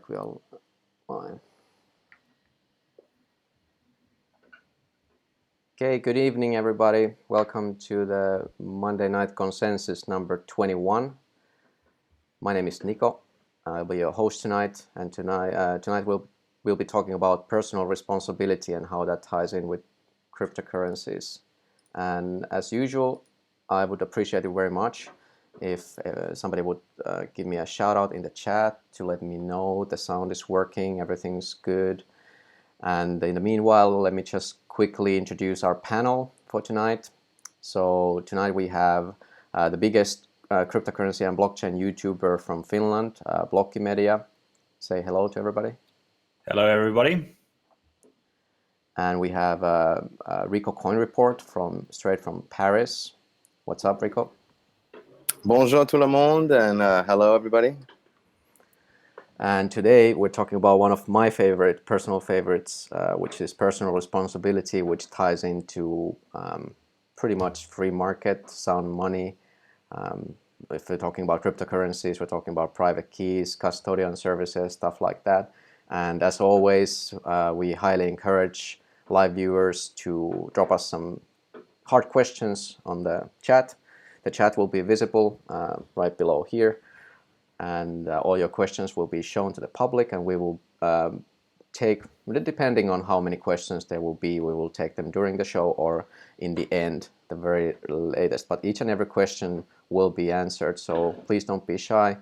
we are live. Okay, good evening, everybody. Welcome to the Monday Night Consensus number 21. My name is Niko. I'll be your host tonight, and tonight we'll be talking about personal responsibility and how that ties in with cryptocurrencies. And as usual, I would appreciate it very much if somebody would give me a shout out in the chat to let me know the sound is working, everything's good. And in the meanwhile, let me just quickly introduce our panel for tonight. So tonight we have the biggest cryptocurrency and blockchain YouTuber from Finland, Blokkimedia. Say hello to everybody. Hello, everybody. And we have Rico Coin Report straight from Paris. What's up, Rico? Bonjour tout le monde, and hello everybody. And today we're talking about one of my personal favorites, which is personal responsibility, which ties into pretty much free market, sound money. If we're talking about cryptocurrencies, we're talking about private keys, custodian services, stuff like that. And as always, we highly encourage live viewers to drop us some hard questions on the chat. The chat will be visible right below here, and all your questions will be shown to the public, and we will take, depending on how many questions there will be, we will take them during the show or in the end, the very latest. But each and every question will be answered, so please don't be shy.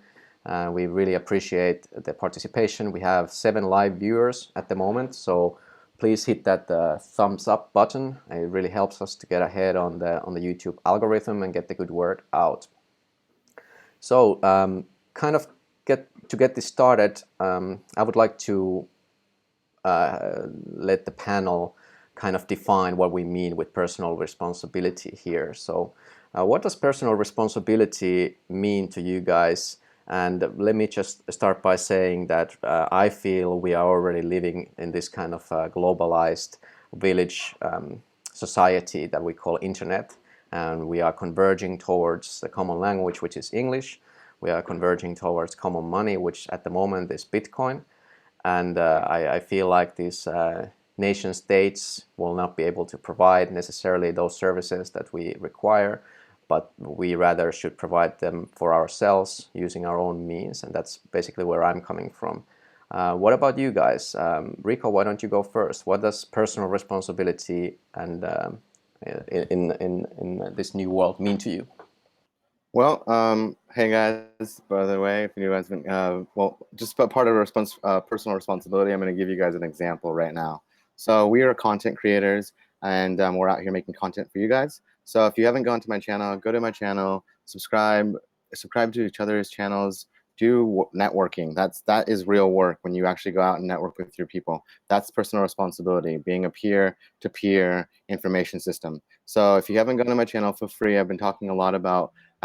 We really appreciate the participation. We have 7 live viewers at the moment, so please hit that thumbs up button. It really helps us to get ahead on the YouTube algorithm and get the good word out. So kind of get this started, I would like to let the panel kind of define what we mean with personal responsibility here. So what does personal responsibility mean to you guys? And let me just start by saying that I feel we are already living in this kind of globalized village society that we call internet, and we are converging towards the common language, which is English. We are converging towards common money, which at the moment is Bitcoin. And I feel like these nation states will not be able to provide necessarily those services that we require, but we rather should provide them for ourselves using our own means. And that's basically where I'm coming from. What about you guys? Rico, why don't you go first? What does personal responsibility and in this new world mean to you? Well, hey guys, by the way, if you guys been, just part of personal responsibility, I'm going to give you guys an example right now. So we are content creators, and we're out here making content for you guys. So if you haven't gone to my channel, go to my channel, subscribe to each other's channels, do networking. That is real work when you actually go out and network with your people. That's personal responsibility, being a peer-to-peer information system. So if you haven't gone to my channel, feel free. I've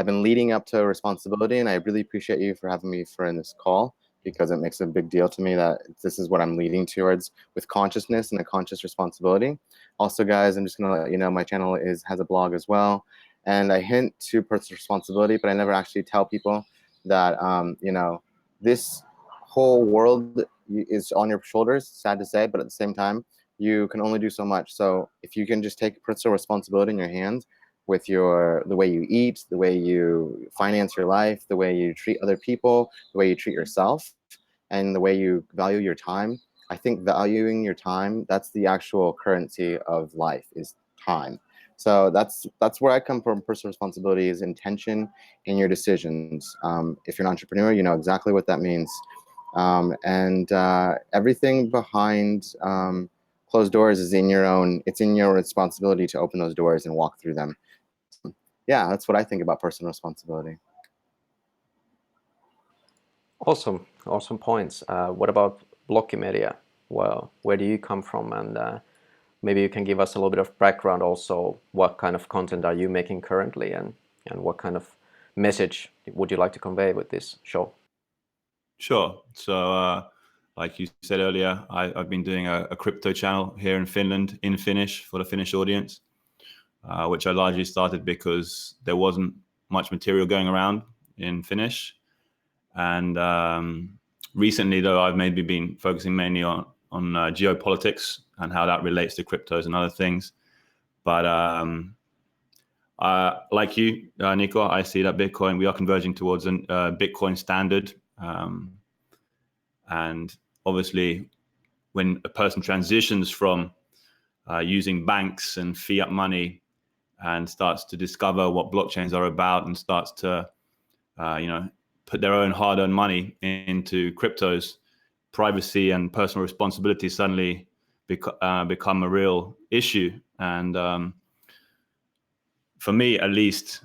been leading up to responsibility, and I really appreciate you for having me in this call, because it makes a big deal to me that this is what I'm leading towards with consciousness and a conscious responsibility. Also, guys, I'm just gonna let you know my channel has a blog as well, and I hint to personal responsibility, but I never actually tell people that this whole world is on your shoulders. Sad to say, but at the same time, you can only do so much. So if you can just take personal responsibility in your hands with the way you eat, the way you finance your life, the way you treat other people, the way you treat yourself, and the way you value your time. I think valuing your time, that's the actual currency of life, is time. So that's where I come from. Personal responsibility is intention in your decisions. If you're an entrepreneur, you know exactly what that means. And everything behind closed doors is it's in your responsibility to open those doors and walk through them. Yeah, that's what I think about personal responsibility. Awesome points. What about Blokkimedia? Well, where do you come from? And maybe you can give us a little bit of background also. What kind of content are you making currently, and what kind of message would you like to convey with this show? Sure. So like you said earlier, I've been doing a crypto channel here in Finland in Finnish for the Finnish audience, which I largely started because there wasn't much material going around in Finnish. And Recently, though, I've maybe been focusing mainly on geopolitics and how that relates to cryptos and other things. But like you, Niko, I see that we are converging towards a Bitcoin standard. And obviously, when a person transitions from using banks and fiat money and starts to discover what blockchains are about and starts to, put their own hard-earned money into cryptos, privacy and personal responsibility suddenly become a real issue. And for me, at least,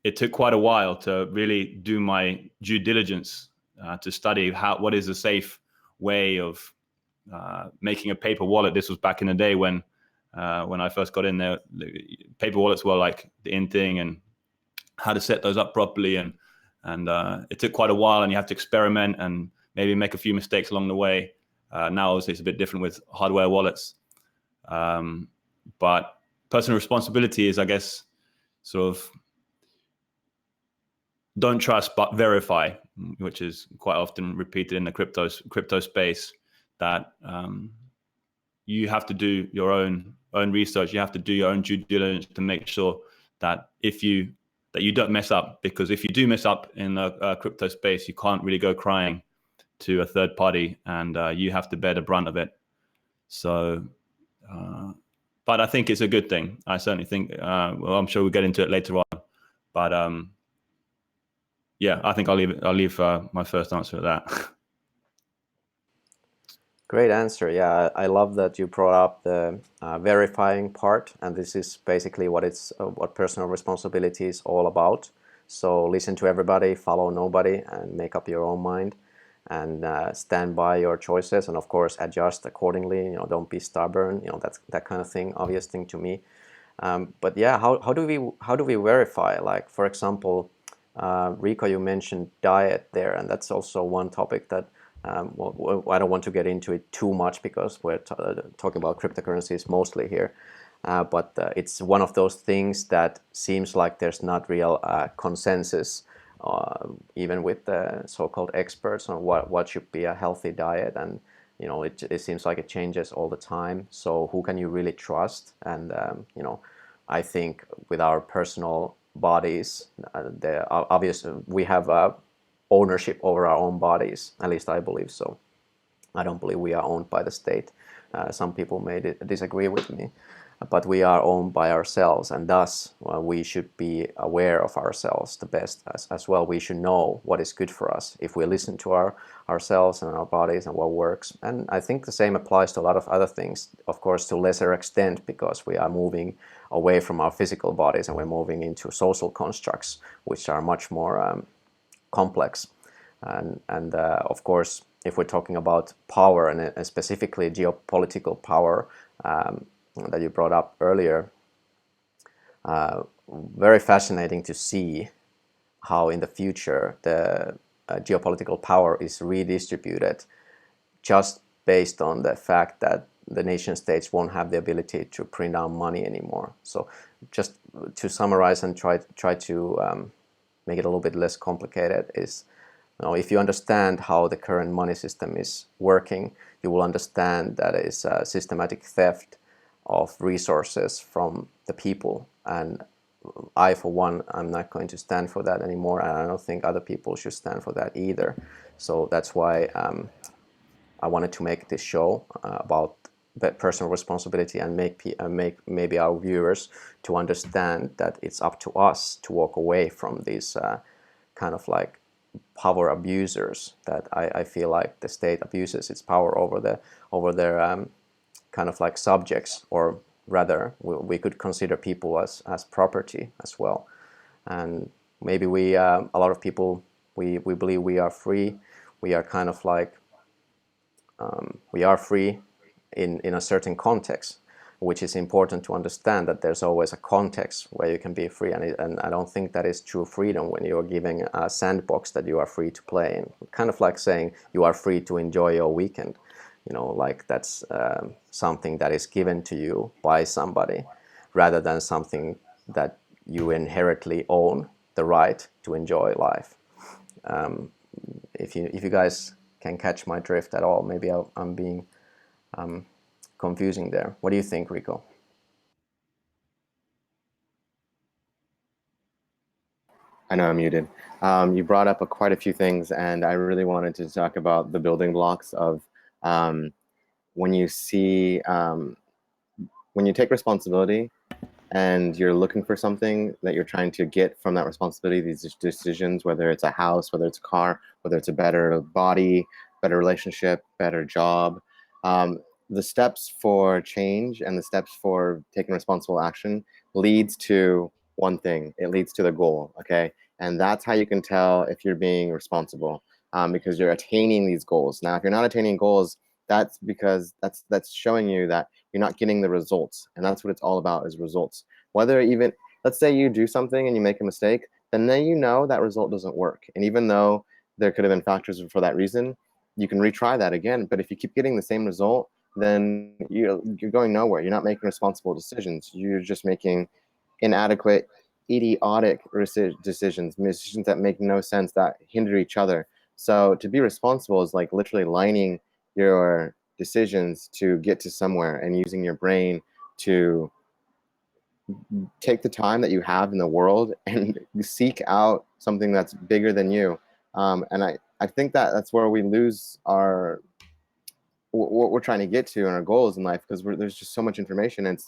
it took quite a while to really do my due diligence to study what is a safe way of making a paper wallet. This was back in the day when I first got in there. The paper wallets were like the in thing, and how to set those up properly. And it took quite a while, and you have to experiment and maybe make a few mistakes along the way. Now, obviously, it's a bit different with hardware wallets. But personal responsibility is, I guess, sort of don't trust but verify, which is quite often repeated in the crypto space, that you have to do your own research. You have to do your own due diligence to make sure that you don't mess up, because if you do mess up in the crypto space, you can't really go crying to a third party, and you have to bear the brunt of it. So, but I think it's a good thing. I certainly think, well, I'm sure we'll get into it later on, but yeah, I think I'll leave my first answer at that. Great answer. Yeah, I love that you brought up the verifying part, and this is basically what personal responsibility is all about. So listen to everybody, follow nobody, and make up your own mind, and stand by your choices, and of course adjust accordingly. Don't be stubborn. That's that kind of thing. Obvious thing to me. But yeah, how do we verify? Like, for example, Rico, you mentioned diet there, and that's also one topic that. Well, I don't want to get into it too much because we're talking about cryptocurrencies mostly here, but it's one of those things that seems like there's not real consensus, even with the so-called experts, on what should be a healthy diet, and it seems like it changes all the time. So who can you really trust? And I think with our personal bodies, we have ownership over our own bodies. At least I believe so. I don't believe we are owned by the state. Some people may disagree with me, but we are owned by ourselves, and thus we should be aware of ourselves the best as well. We should know what is good for us if we listen to ourselves and our bodies and what works. And I think the same applies to a lot of other things, of course, to lesser extent, because we are moving away from our physical bodies and we're moving into social constructs, which are much more complex, and of course, if we're talking about power, and specifically geopolitical power that you brought up earlier, very fascinating to see how in the future the geopolitical power is redistributed just based on the fact that the nation states won't have the ability to print out money anymore. So just to summarize and try to make it a little bit less complicated is, if you understand how the current money system is working, you will understand that it's a systematic theft of resources from the people. And I, for one, I'm not going to stand for that anymore, and I don't think other people should stand for that either. So that's why I wanted to make this show about personal responsibility, and make maybe our viewers to understand that it's up to us to walk away from these kind of like power abusers that I feel like the state abuses its power over their kind of like subjects, or rather we could consider people as property as well. And maybe a lot of people, we believe we are free. We are kind of like we are free in a certain context, which is important to understand, that there's always a context where you can be free, and I don't think that is true freedom when you're giving a sandbox that you are free to play in. Kind of like saying you are free to enjoy your weekend, like that's something that is given to you by somebody, rather than something that you inherently own the right to enjoy life. if you guys can catch my drift at all. Maybe I'm being confusing there. What do you think, Rico? I know I'm muted. You brought up quite a few things, and I really wanted to talk about the building blocks of when you see when you take responsibility and you're looking for something that you're trying to get from that responsibility, these decisions, whether it's a house, whether it's a car, whether it's a better body, better relationship, better job, the steps for change and the steps for taking responsible action leads to one thing. It leads to the goal, okay? And that's how you can tell if you're being responsible, because you're attaining these goals. Now, if you're not attaining goals, that's because that's showing you that you're not getting the results, and that's what it's all about, is results. Whether even, let's say you do something and you make a mistake, then you know that result doesn't work. And even though there could have been factors for that reason, you can retry that again. But if you keep getting the same result, then you're going nowhere. You're not making responsible decisions. You're just making inadequate, idiotic decisions that make no sense, that hinder each other. So to be responsible is like literally lining your decisions to get to somewhere and using your brain to take the time that you have in the world and seek out something that's bigger than you. And I think that's where we lose what we're trying to get to and our goals in life, because there's just so much information. And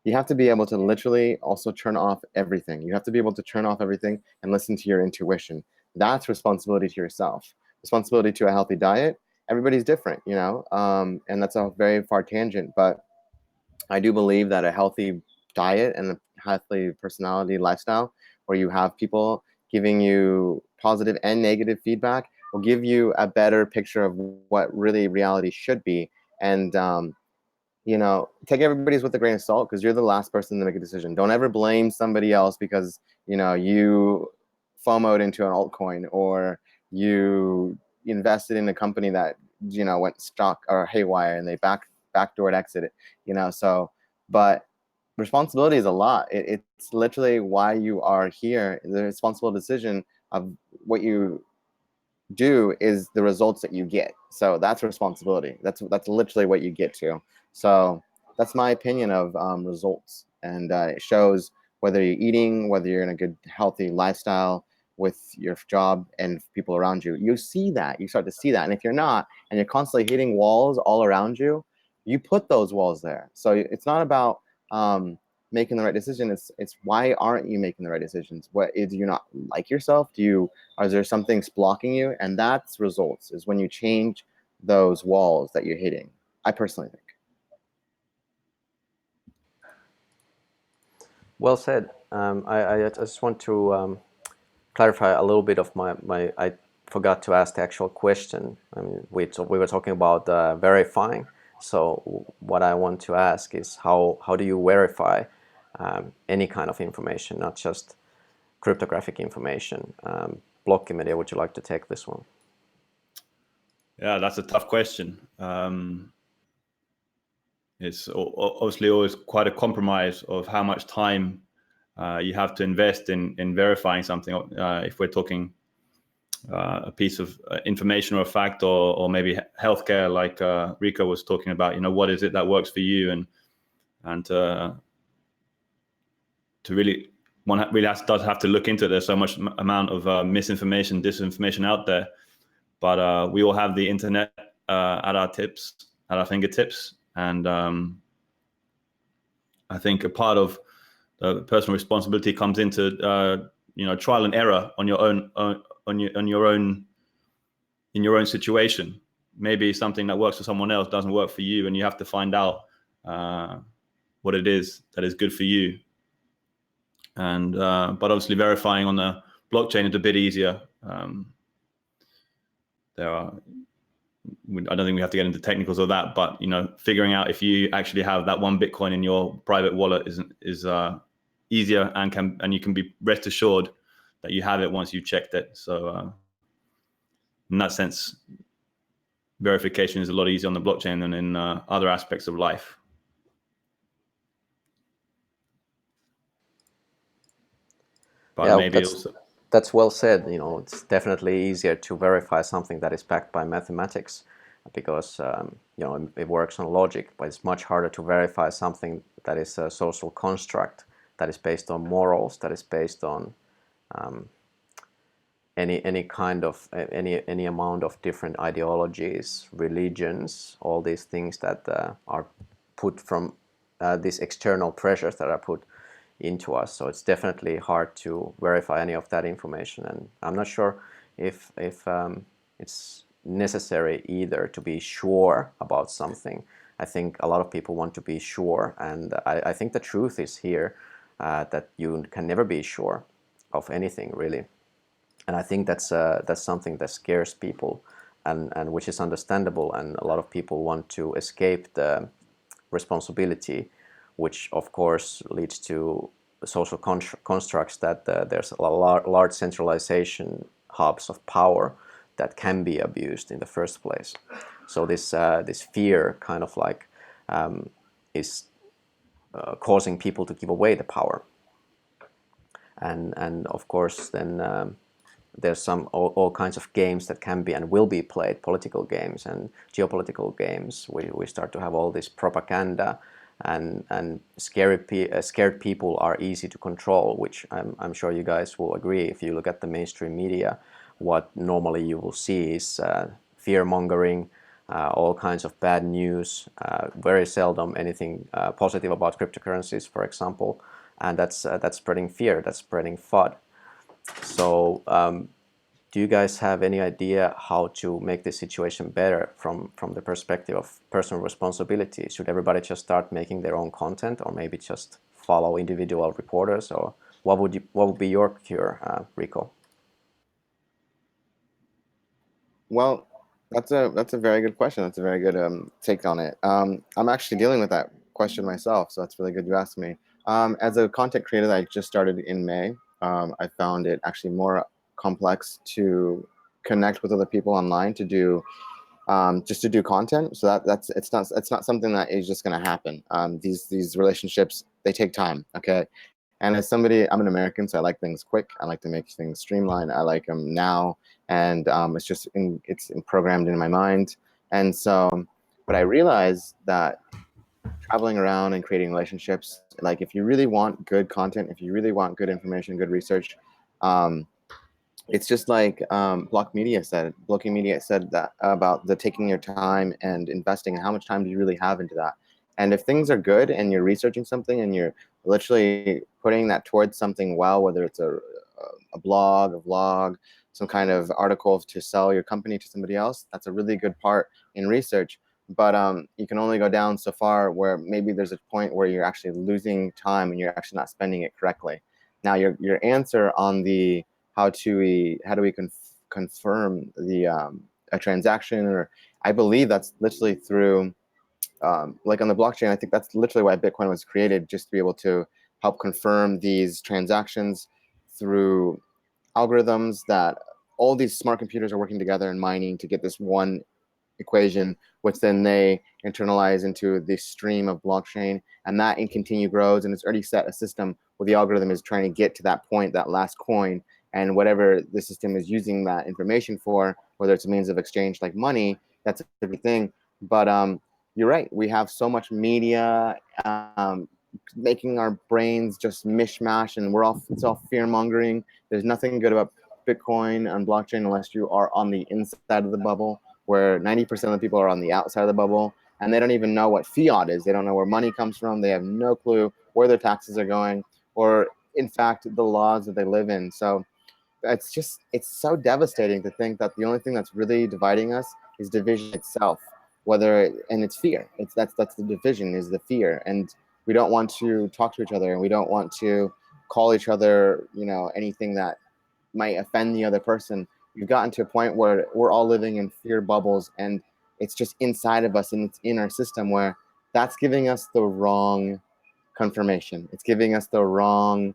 you have to be able to literally also turn off everything. You have to be able to turn off everything and listen to your intuition. That's responsibility to yourself. Responsibility to a healthy diet. Everybody's different, you know, and that's a very far tangent. But I do believe that a healthy diet and a healthy personality lifestyle, where you have people giving you positive and negative feedback, will give you a better picture of what really reality should be. And you know, take everybody's with a grain of salt, because you're the last person to make a decision. Don't ever blame somebody else because, you know, you FOMO'd into an altcoin, or you invested in a company that, you know, went stock or haywire and they backdoored exited, you know. So, but responsibility is a lot. It's literally why you are here. The responsible decision of what you do is the results that you get. So that's responsibility. That's literally what you get to. So that's my opinion of results, and it shows whether you're eating, whether you're in a good, healthy lifestyle with your job and people around you. You see that. You start to see that. And if you're not, and you're constantly hitting walls all around you, you put those walls there. So it's not about making the right decision. It's why aren't you making the right decisions? What is, do you not like yourself? Is there something blocking you? And that's results, is when you change those walls that you're hitting. I personally think. Well said. I just want to clarify a little bit of my I forgot to ask the actual question. I mean, we were talking about verifying. So what I want to ask is how do you verify any kind of information, not just cryptographic information? Blokkimedia, would you like to take this one? Yeah, that's a tough question. It's obviously always quite a compromise of how much time you have to invest in verifying something. If we're talking a piece of information or a fact, or maybe healthcare, like Rico was talking about, you know, what is it that works for you, and to really, one really does have to look into it. There's so much amount of misinformation, disinformation out there, but we all have the internet at our fingertips, and I think a part of personal responsibility comes into you know, trial and error on your own in your own situation. Maybe something that works for someone else doesn't work for you, and you have to find out what it is that is good for you. And but obviously verifying on the blockchain is a bit easier. I don't think we have to get into technicals of that, but you know, figuring out if you actually have that one Bitcoin in your private wallet is easier, and you can be rest assured that you have it once you've checked it. So in that sense, verification is a lot easier on the blockchain than in other aspects of life. But yeah, maybe also that's well said. You know, it's definitely easier to verify something that is backed by mathematics, because you know, it works on logic. But it's much harder to verify something that is a social construct, that is based on morals, that is based on any kind of any amount of different ideologies, religions, all these things that are put from these external pressures that are put into us. So it's definitely hard to verify any of that information, and I'm not sure if it's necessary either to be sure about something. I think a lot of people want to be sure, and I think the truth is here, that you can never be sure of anything really. And I think that's something that scares people, and which is understandable. And a lot of people want to escape the responsibility, which of course leads to social constructs that there's a large centralization hubs of power that can be abused in the first place. So this fear kind of like is causing people to give away the power, and of course then there's all kinds of games that can be and will be played, political games and geopolitical games. We start to have all this propaganda, and scared people are easy to control, which I'm sure you guys will agree. If you look at the mainstream media, what normally you will see is fear mongering, all kinds of bad news, very seldom anything positive about cryptocurrencies, for example, and that's spreading fear, that's spreading FUD. So do you guys have any idea how to make this situation better from the perspective of personal responsibility? Should everybody just start making their own content, or maybe just follow individual reporters, or what would be your cure, Rico? Well, that's a very good question. That's a very good take on it. I'm actually dealing with that question myself, so that's really good you asked me. As a content creator that I just started in May, I found it actually more complex to connect with other people online to do just to do content. So it's not something that is just going to happen. These relationships, they take time. Okay. And as somebody, I'm an American, so I like things quick. I like to make things streamlined. I like them now, and it's programmed in my mind. And so, but I realized that traveling around and creating relationships, like if you really want good content, if you really want good information, good research, it's just like Blokkimedia said that about the taking your time and investing, and how much time do you really have into that. And if things are good and you're researching something and you're literally putting that towards something well, whether it's a blog, a vlog, some kind of article to sell your company to somebody else, that's a really good part in research. But you can only go down so far, where maybe there's a point where you're actually losing time and you're actually not spending it correctly. Now your answer on the how do we confirm the a transaction, or I believe that's literally through like on the blockchain. I think that's literally why Bitcoin was created, just to be able to help confirm these transactions through algorithms that all these smart computers are working together and mining to get this one equation, which then they internalize into the stream of blockchain, and that in continue grows. And it's already set a system where the algorithm is trying to get to that point, that last coin, and whatever the system is using that information for, whether it's a means of exchange like money, that's a big thing. But you're right, we have so much media making our brains just mishmash, and it's all fear mongering. There's nothing good about Bitcoin and blockchain unless you are on the inside of the bubble, where 90% of the people are on the outside of the bubble, and they don't even know what fiat is. They don't know where money comes from. They have no clue where their taxes are going, or in fact, the laws that they live in. So it's so devastating to think that the only thing that's really dividing us is division itself, and it's fear. That's the division, is the fear. And we don't want to talk to each other, and we don't want to call each other, anything that might offend the other person. We've gotten to a point where we're all living in fear bubbles, and it's just inside of us, and it's in our system, where that's giving us the wrong confirmation. It's giving us the wrong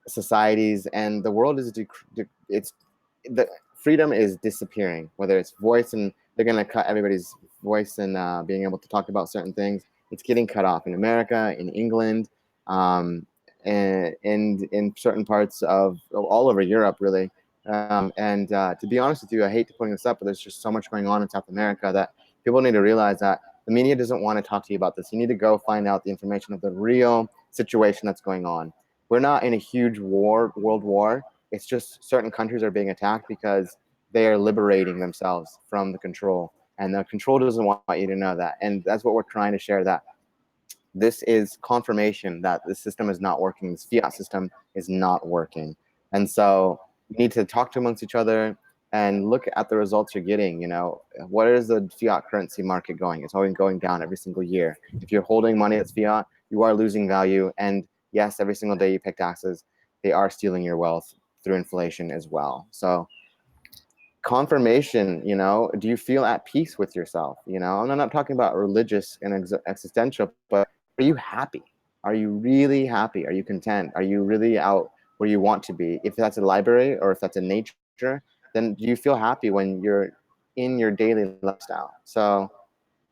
societies, and the world is the freedom is disappearing, whether it's voice, and they're going to cut everybody's voice and being able to talk about certain things. It's getting cut off in America, in England, in certain parts of all over Europe, really. To be honest with you, I hate to bring this up, but there's just so much going on in South America that people need to realize that the media doesn't want to talk to you about this. You need to go find out the information of the real situation that's going on. We're not in a huge world war. It's just certain countries are being attacked because they are liberating themselves from the control. And the control doesn't want you to know that. And that's what we're trying to share, that this is confirmation that the system is not working. This fiat system is not working. And so you need to talk to amongst each other and look at the results you're getting. You know, what is the fiat currency market going? It's always going down every single year. If you're holding money that's fiat, you are losing value. And yes, every single day you pay taxes, they are stealing your wealth through inflation as well. So confirmation, you know, do you feel at peace with yourself? You know, and I'm not talking about religious and existential, but are you happy? Are you really happy? Are you content? Are you really out where you want to be? If that's a library or if that's a nature, then do you feel happy when you're in your daily lifestyle? So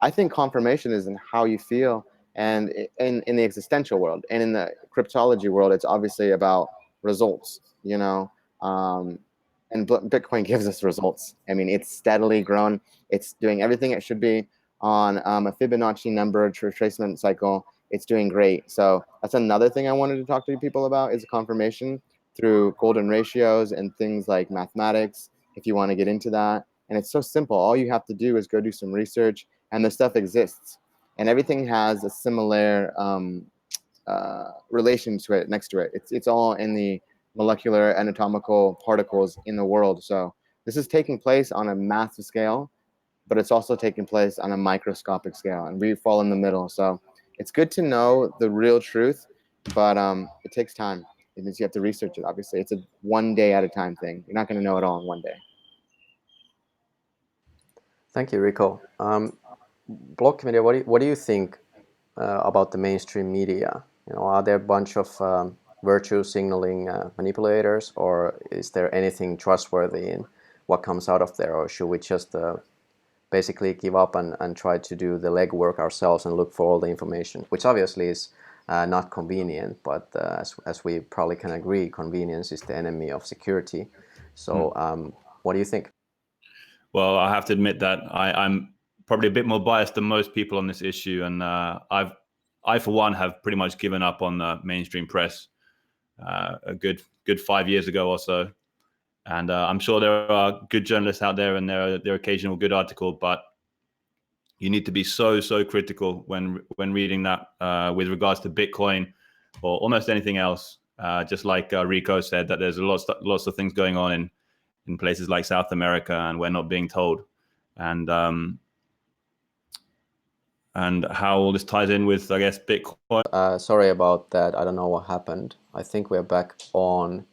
I think confirmation is in how you feel, and in the existential world and in the cryptology world, it's obviously about results, you know. And Bitcoin gives us results. I mean, it's steadily grown. It's doing everything it should be on a Fibonacci number retracement cycle. It's doing great. So that's another thing I wanted to talk to people about, is confirmation through golden ratios and things like mathematics, if you want to get into that. And it's so simple. All you have to do is go do some research, and the stuff exists. And everything has a similar relation to it, next to it. It's all in the molecular anatomical particles in the world. So this is taking place on a massive scale, but it's also taking place on a microscopic scale, and we fall in the middle. So it's good to know the real truth, but it takes time. It means you have to research it, obviously. It's a one day at a time thing. You're not going to know it all in one day. Thank you, Rico. Blokkimedia, what do you think about the mainstream media? You know, are there a bunch of virtue signaling manipulators, or is there anything trustworthy in what comes out of there, or should we just basically give up and try to do the legwork ourselves and look for all the information, which obviously is not convenient, but as we probably can agree, convenience is the enemy of security. So what do you think? Well, I have to admit that I'm probably a bit more biased than most people on this issue, and I for one have pretty much given up on the mainstream press a good 5 years ago or so. And I'm sure there are good journalists out there, and there are occasional good article, but you need to be so critical when reading that with regards to Bitcoin or almost anything else. Just like Rico said, that there's lots of things going on in places like South America, and we're not being told. And how all this ties in with, I guess, Bitcoin. Sorry about that. I don't know what happened. I think we're back on.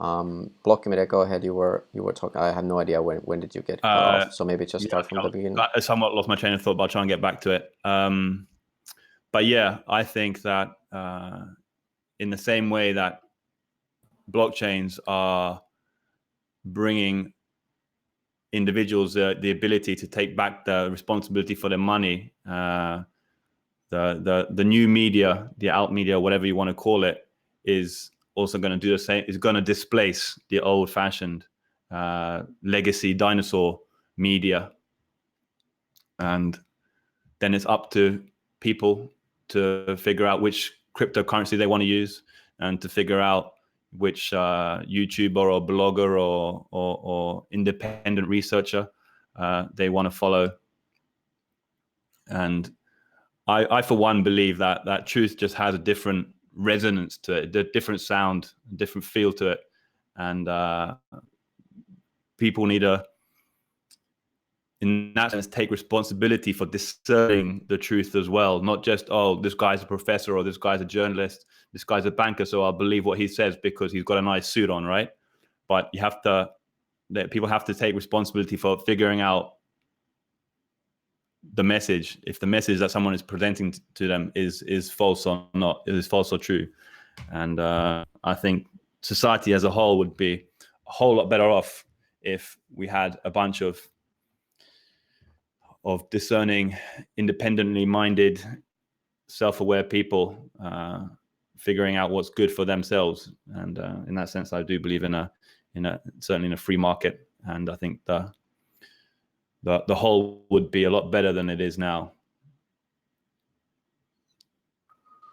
Blokkimedia, go ahead. You were talking. I have no idea when did you get cut off. So maybe just start from the beginning. I somewhat lost my train of thought, but I'll try and get back to it. But yeah, I think that in the same way that blockchains are bringing individuals the ability to take back the responsibility for their money, the new media, the alt media, whatever you want to call it, is also going to do the same. Is going to displace the old-fashioned legacy dinosaur media, and then it's up to people to figure out which cryptocurrency they want to use, and to figure out which YouTuber or blogger or independent researcher they want to follow. And I for one believe that truth just has a different resonance to it, a different sound, a different feel to it, and people need to, in that sense, take responsibility for discerning the truth as well. Not just, oh, this guy's a professor, or this guy's a journalist, this guy's a banker, so I'll believe what he says because he's got a nice suit on, right? But people have to take responsibility for figuring out the message, if the message that someone is presenting to them is false or not, is false or true. And I think society as a whole would be a whole lot better off if we had a bunch of discerning, independently minded, self-aware people figuring out what's good for themselves. And in that sense, I do believe certainly in a free market. And I think the whole would be a lot better than it is now.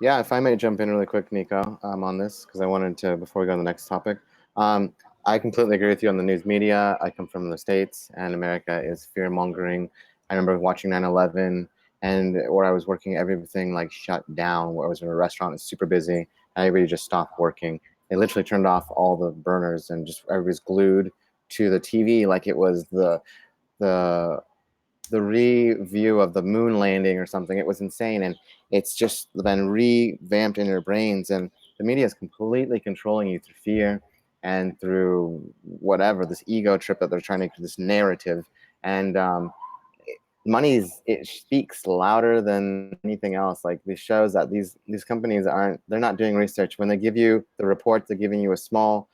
Yeah, if I may jump in really quick, Niko, on this, because I wanted to, before we go to the next topic, I completely agree with you on the news media. I come from the States, and America is fear-mongering. I remember watching 9/11, and where I was working, everything like shut down. Where I was in a restaurant, it's super busy, and everybody just stopped working. They literally turned off all the burners, and just everybody's glued to the TV like it was the review of the moon landing or something. It was insane, and it's just been revamped in your brains, and the media is completely controlling you through fear and through whatever, this ego trip that they're trying to, this narrative. And it speaks louder than anything else. Like, this shows that these companies they're not doing research. When they give you the reports, they're giving you a small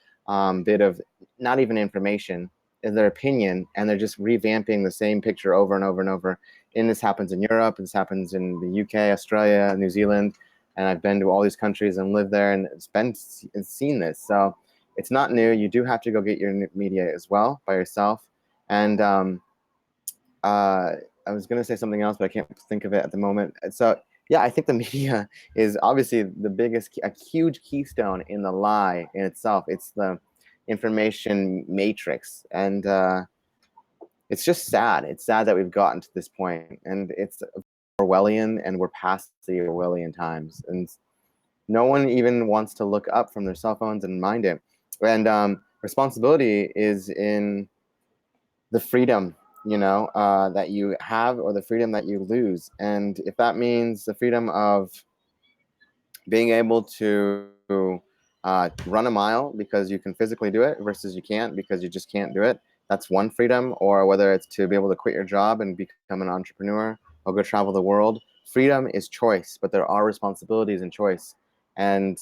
bit of not even information, in their opinion, and they're just revamping the same picture over and over and over. And this happens in Europe, this happens in the UK, Australia, New Zealand, and I've been to all these countries and lived there, and it's seen this. So it's not new. You do have to go get your media as well by yourself. And I was going to say something else, but I can't think of it at the moment. So yeah, I think the media is obviously a huge keystone in the lie in itself. It's the information matrix, and it's just sad. It's sad that we've gotten to this point, and it's Orwellian, and we're past the Orwellian times, and no one even wants to look up from their cell phones and mind it. And responsibility is in the freedom, that you have, or the freedom that you lose. And if that means the freedom of being able to run a mile because you can physically do it versus you can't because you just can't do it, that's one freedom. Or whether it's to be able to quit your job and become an entrepreneur or go travel the world. Freedom is choice, but there are responsibilities in choice. And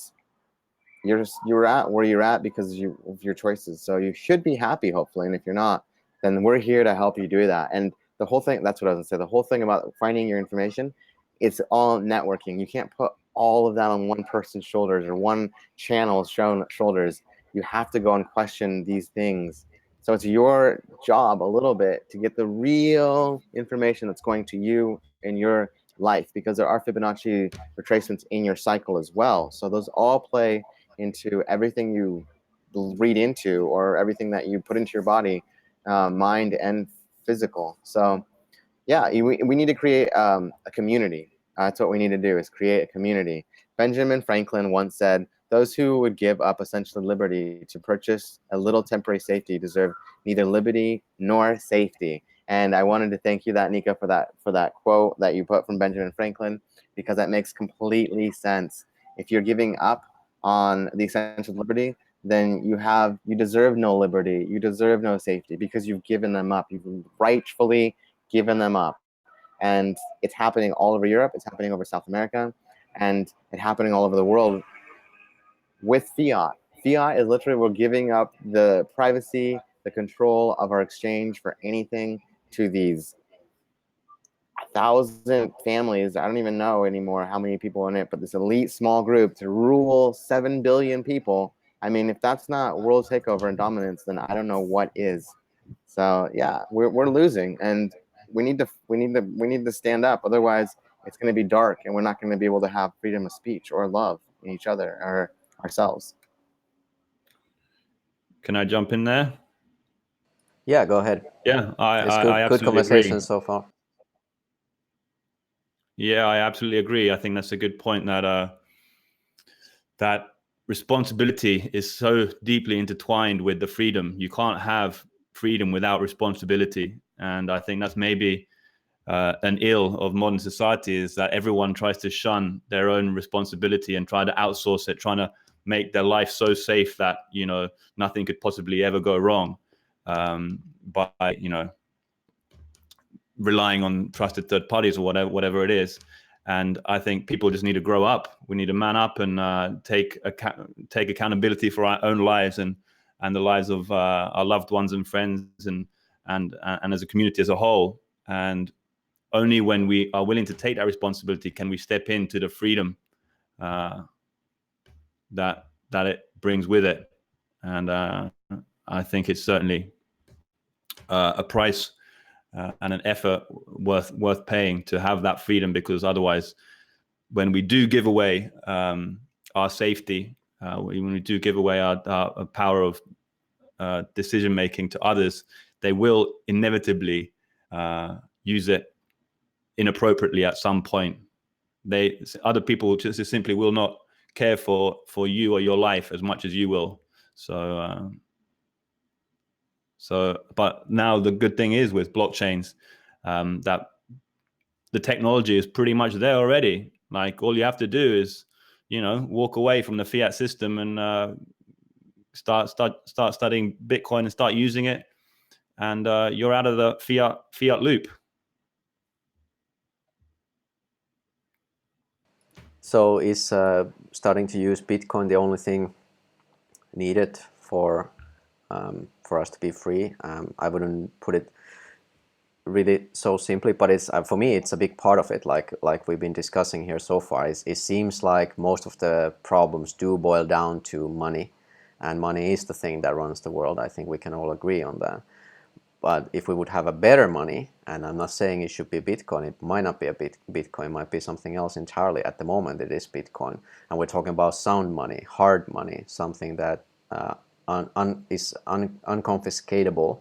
you're at where you're at because of your choices. So you should be happy, hopefully. And if you're not, then we're here to help you do that. And the whole thing, that's what I was gonna say, the whole thing about finding your information, it's all networking. You can't put all of that on one person's shoulders or one channel's shoulders. You have to go and question these things. So it's your job a little bit to get the real information that's going to you in your life, because there are Fibonacci retracements in your cycle as well. So those all play into everything you read into, or everything that you put into your body, mind and physical. So yeah, we need to create a community. That's what we need to do, is create a community. Benjamin Franklin once said, "Those who would give up essential liberty to purchase a little temporary safety deserve neither liberty nor safety." And I wanted to thank you, Niko, for that quote that you put from Benjamin Franklin, because that makes completely sense. If you're giving up on the essential liberty, then you deserve no liberty, you deserve no safety, because you've given them up. You've rightfully given them up. And it's happening all over Europe, it's happening over South America, and it's happening all over the world with fiat. Fiat is literally, we're giving up the privacy, the control of our exchange for anything to these 1,000 families. I don't even know anymore how many people in it, but this elite small group to rule 7 billion people. I mean, if that's not world takeover and dominance, then I don't know what is. So yeah, we're losing, and we need to stand up. Otherwise, it's going to be dark, and we're not going to be able to have freedom of speech or love in each other or ourselves. Can I jump in there? Yeah, go ahead. Yeah, It's I good absolutely conversation agree. so far. Yeah, I absolutely agree. I think that's a good point, that that responsibility is so deeply intertwined with the freedom. You can't have freedom without responsibility. And I think that's maybe an ill of modern society, is that everyone tries to shun their own responsibility and try to outsource it, trying to make their life so safe that, nothing could possibly ever go wrong, by, relying on trusted third parties or whatever it is. And I think people just need to grow up. We need to man up and take accountability for our own lives and the lives of our loved ones and friends and as a community as a whole. And only when we are willing to take that responsibility can we step into the freedom that it brings with it. And I think it's certainly a price and an effort worth paying to have that freedom, because otherwise, when we do give away our safety, when we do give away our power of decision making to others, they will inevitably use it inappropriately at some point. Other people just simply will not care for you or your life as much as you will. But now the good thing is with blockchains, that the technology is pretty much there already. Like, all you have to do is, walk away from the fiat system and start studying Bitcoin and start using it, and you're out of the fiat loop. So is starting to use Bitcoin the only thing needed for us to be free? I wouldn't put it really so simply, but it's for me it's a big part of it. Like we've been discussing here so far, it seems like most of the problems do boil down to money, and money is the thing that runs the world. I think we can all agree on that. But if we would have a better money, and I'm not saying it should be Bitcoin, it might not be a Bitcoin, it might be something else entirely. At the moment it is Bitcoin, and we're talking about sound money, hard money, something that is unconfiscatable,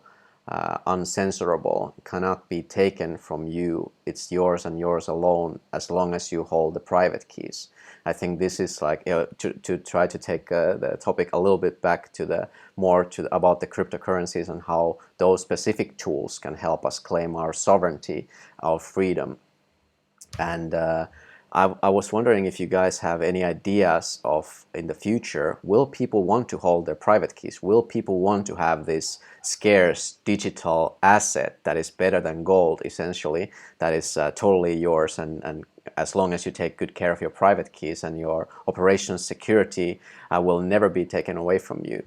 uncensorable, cannot be taken from you. It's yours and yours alone, as long as you hold the private keys. I think this is like, to try to take the topic a little bit back to about the cryptocurrencies and how those specific tools can help us claim our sovereignty, our freedom. And I was wondering if you guys have any ideas of, in the future, will people want to hold their private keys? Will people want to have this scarce digital asset that is better than gold, essentially, that is totally yours, and as long as you take good care of your private keys, and your operations security will never be taken away from you?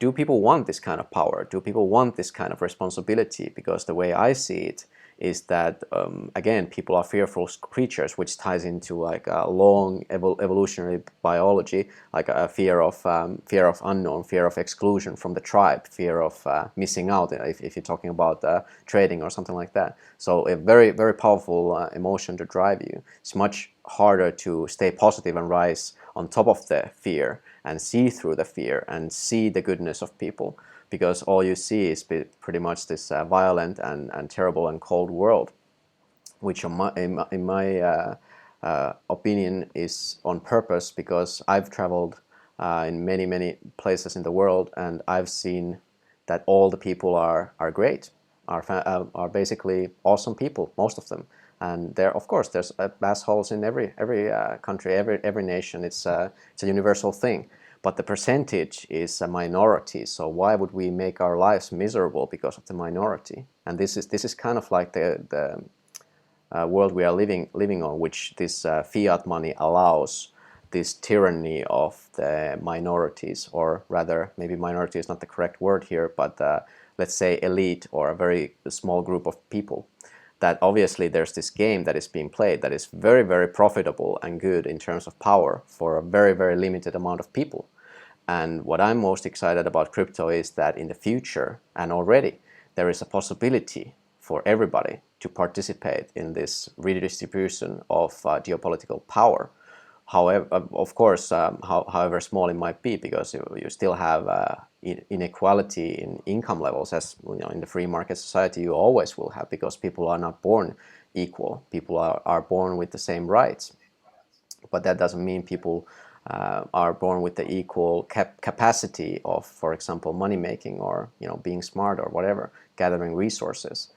Do people want this kind of power? Do people want this kind of responsibility? Because the way I see it is that, again, people are fearful creatures, which ties into like a long evolutionary biology, like a fear of unknown, fear of exclusion from the tribe, fear of missing out, if you're talking about trading or something like that. So a very, very powerful emotion to drive you. It's much harder to stay positive and rise on top of the fear and see through the fear and see the goodness of people, because all you see is pretty much this violent and terrible and cold world, which in my opinion is on purpose, because I've traveled in many places in the world, and I've seen that all the people are great, are basically awesome people, most of them. And there, of course, there's assholes in every country, every nation. It's a universal thing. But the percentage is a minority. So why would we make our lives miserable because of the minority? And this is kind of like the world we are living on, which this fiat money allows this tyranny of the minorities, or rather, maybe minority is not the correct word here, but let's say elite, or a very small group of people. That obviously there's this game that is being played that is very, very profitable and good in terms of power for a very, very limited amount of people. And what I'm most excited about crypto is that in the future, and already, there is a possibility for everybody to participate in this redistribution of geopolitical power. However, of course, however small it might be, because you still have inequality in income levels, as in the free market society you always will have, because people are not born equal. People are born with the same rights, but that doesn't mean people are born with the equal capacity of, for example, money making, or being smart, or whatever, gathering resources.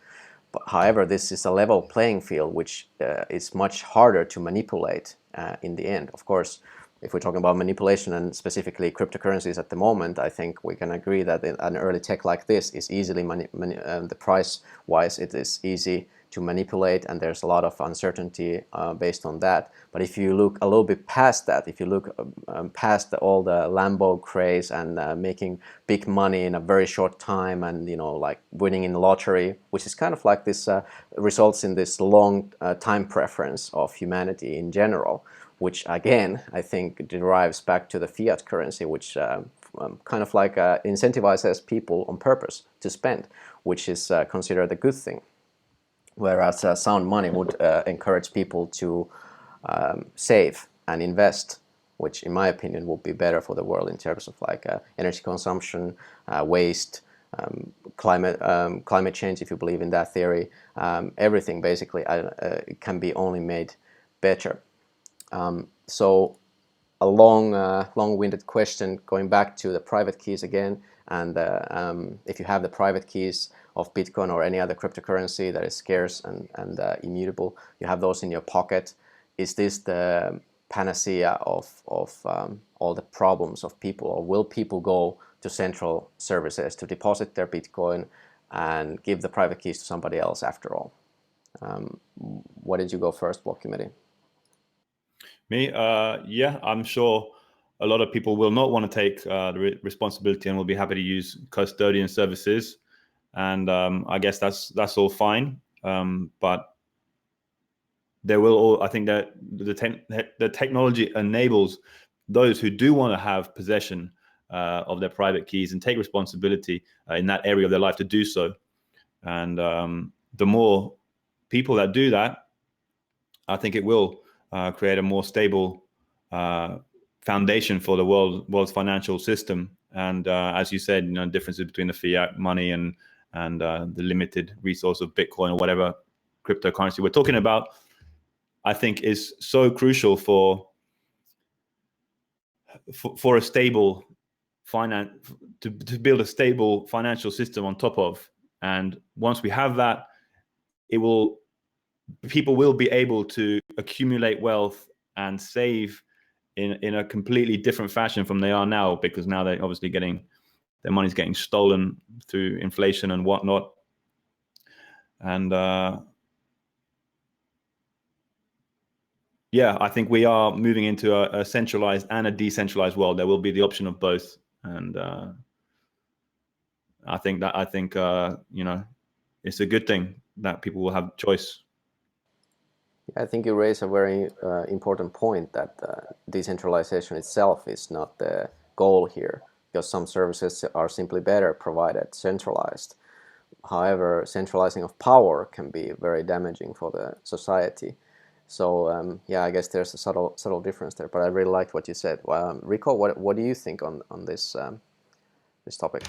But however, this is a level playing field, which is much harder to manipulate in the end. Of course, if we're talking about manipulation, and specifically cryptocurrencies at the moment, I think we can agree that an early tech like this is easily, the price-wise, it is easy to manipulate, and there's a lot of uncertainty based on that. But if you look a little bit past that, if you look past all the Lambo craze and making big money in a very short time, and like winning in the lottery, which is kind of like this results in this long time preference of humanity in general, which again I think derives back to the fiat currency, which kind of like incentivizes people on purpose to spend, which is considered a good thing. Whereas sound money would encourage people to save and invest, which in my opinion would be better for the world in terms of like energy consumption, waste, climate change, if you believe in that theory. Everything basically it can be only made better. So a long-winded question, going back to the private keys again, and if you have the private keys of Bitcoin or any other cryptocurrency that is scarce and immutable, you have those in your pocket. Is this the panacea of all the problems of people, or will people go to central services to deposit their Bitcoin and give the private keys to somebody else after all? Why did you go first, Blokkimedia? Me, yeah, I'm sure a lot of people will not want to take the responsibility and will be happy to use custodian services, and I guess that's all fine. But there will, I think that the technology enables those who do want to have possession of their private keys and take responsibility in that area of their life to do so. And the more people that do that, I think it will create a more stable foundation for the world's financial system. And as you said, differences between the fiat money and the limited resource of Bitcoin or whatever cryptocurrency we're talking about, I think is so crucial for a stable to build a stable financial system on top of. And once we have that, people will be able to accumulate wealth and save in a completely different fashion from they are now, because now they're obviously their money's getting stolen through inflation and whatnot. And yeah, I think we are moving into a centralized and a decentralized world. There will be the option of both, and I think it's a good thing that people will have choice. I think you raise a very important point, that decentralization itself is not the goal here, because some services are simply better provided centralized. However, centralizing of power can be very damaging for the society. So yeah, I guess there's a subtle difference there. But I really liked what you said. Rico, what do you think on this this topic?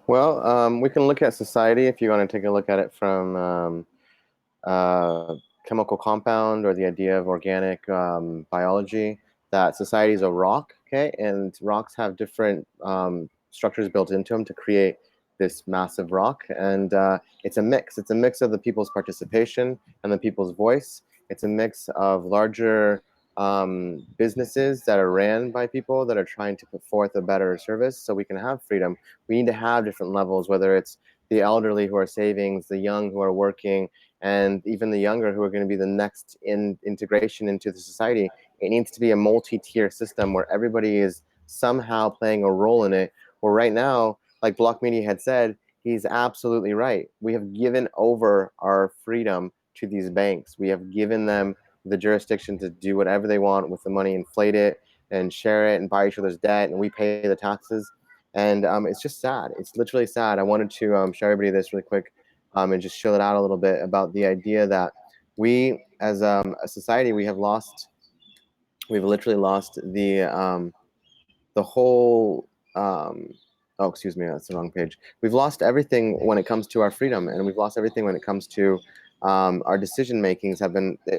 Well, we can look at society if you want to take a look at it from chemical compound, or the idea of organic biology, that society is a rock, okay? And rocks have different structures built into them to create this massive rock. And it's a mix. It's a mix of the people's participation and the people's voice. It's a mix of larger businesses that are ran by people that are trying to put forth a better service so we can have freedom. We need to have different levels, whether it's the elderly who are savings, the young who are working, and even the younger who are going to be the next integration into the society. It needs to be a multi-tier system where everybody is somehow playing a role in it. Where right now, like Blokkimedia had said, he's absolutely right. We have given over our freedom to these banks. We have given them the jurisdiction to do whatever they want with the money, inflate it and share it and buy each other's debt, and we pay the taxes. And it's just sad. It's literally sad. I wanted to show everybody this really quick and just chill it out a little bit about the idea that we, as a society, we've literally lost the whole. Oh, excuse me, that's the wrong page. We've lost everything when it comes to our freedom, and we've lost everything when it comes to our decision makings.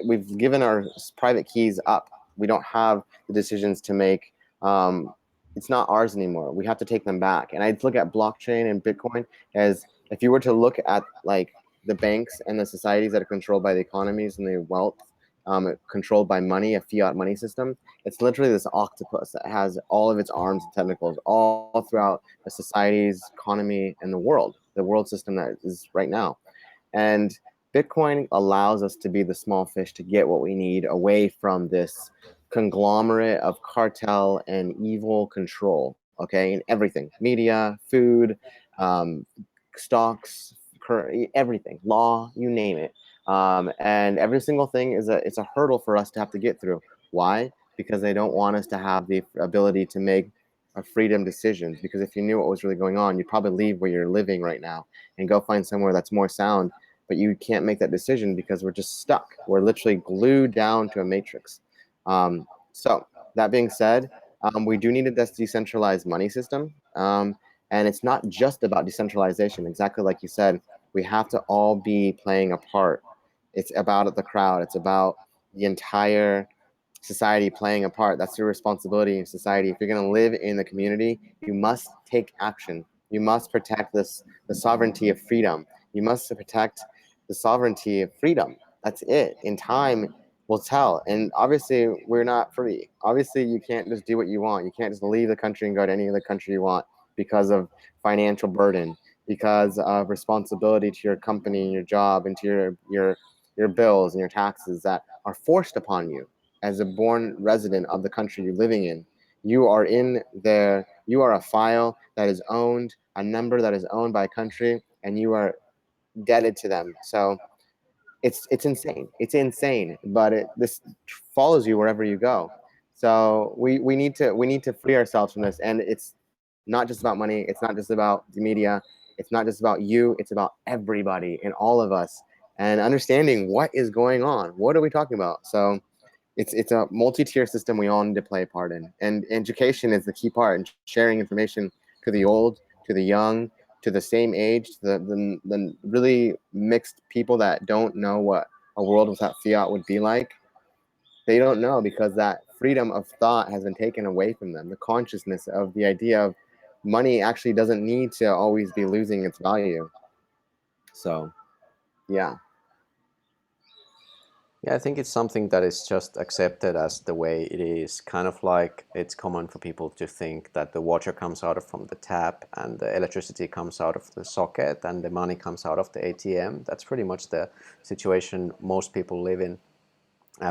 We've given our private keys up. We don't have the decisions to make. It's not ours anymore. We have to take them back. And I look at blockchain and Bitcoin as, if you were to look at like the banks and the societies that are controlled by the economies and the wealth controlled by money, a fiat money system, it's literally this octopus that has all of its arms and tentacles all throughout the society's economy and the world system that is right now. And Bitcoin allows us to be the small fish to get what we need away from this conglomerate of cartel and evil control, okay, in everything: media, food, stocks, everything, law, you name it. And every single thing it's a hurdle for us to have to get through. Why? Because they don't want us to have the ability to make a freedom decisions. Because if you knew what was really going on, you'd probably leave where you're living right now and go find somewhere that's more sound. But you can't make that decision because we're just stuck. We're literally glued down to a matrix. So that being said, we do need a decentralized money system. And it's not just about decentralization. Exactly like you said, we have to all be playing a part. It's about the crowd. It's about the entire society playing a part. That's your responsibility in society. If you're going to live in the community, you must take action. You must protect the sovereignty of freedom. You must protect the sovereignty of freedom. That's it. In time will tell. And obviously, we're not free. Obviously, you can't just do what you want. You can't just leave the country and go to any other country you want because of financial burden, because of responsibility to your company and your job and to your bills and your taxes that are forced upon you as a born resident of the country you're living in. You are in there. You are a file that is owned, a number that is owned by a country, and you are indebted to them. So it's insane. It's insane, but this follows you wherever you go. So we need to free ourselves from this, and it's not just about money. It's not just about the media. It's not just about you. It's about everybody and all of us, and understanding what is going on. What are we talking about? So it's a multi-tier system we all need to play a part in, and education is the key part, and sharing information to the old, to the young, to the same age, to the really mixed people that don't know what a world without fiat would be like. They don't know because that freedom of thought has been taken away from them. The consciousness of the idea of money actually doesn't need to always be losing its value. So, yeah. Yeah, I think it's something that is just accepted as the way it is. Kind of like it's common for people to think that the water comes out from the tap and the electricity comes out of the socket and the money comes out of the ATM. That's pretty much the situation most people live in,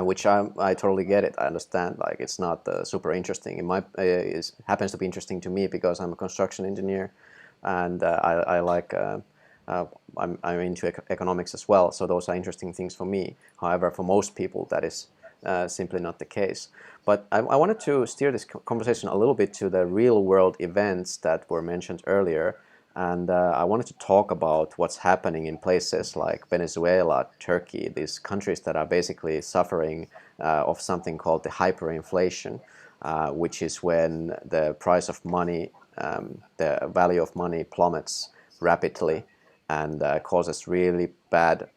which I totally get it. I understand. Like it's not super interesting. It happens to be interesting to me because I'm a construction engineer, and I like. I'm into economics as well, so those are interesting things for me. However, for most people, that is simply not the case. But I wanted to steer this conversation a little bit to the real-world events that were mentioned earlier, and I wanted to talk about what's happening in places like Venezuela, Turkey, these countries that are basically suffering of something called the hyperinflation, which is when the price of money, the value of money plummets rapidly and causes really bad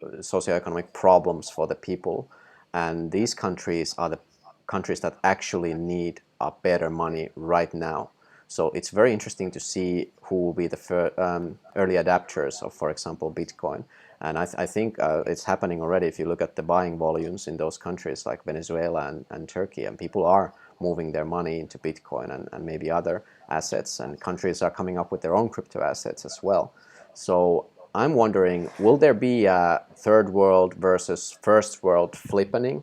socioeconomic problems for the people. And these countries are the countries that actually need a better money right now. So it's very interesting to see who will be the early adapters of, for example, Bitcoin. And I think it's happening already if you look at the buying volumes in those countries like Venezuela and Turkey, and people are moving their money into Bitcoin and maybe other assets, and countries are coming up with their own crypto assets as well. So I'm wondering, will there be a third world versus first world flippening?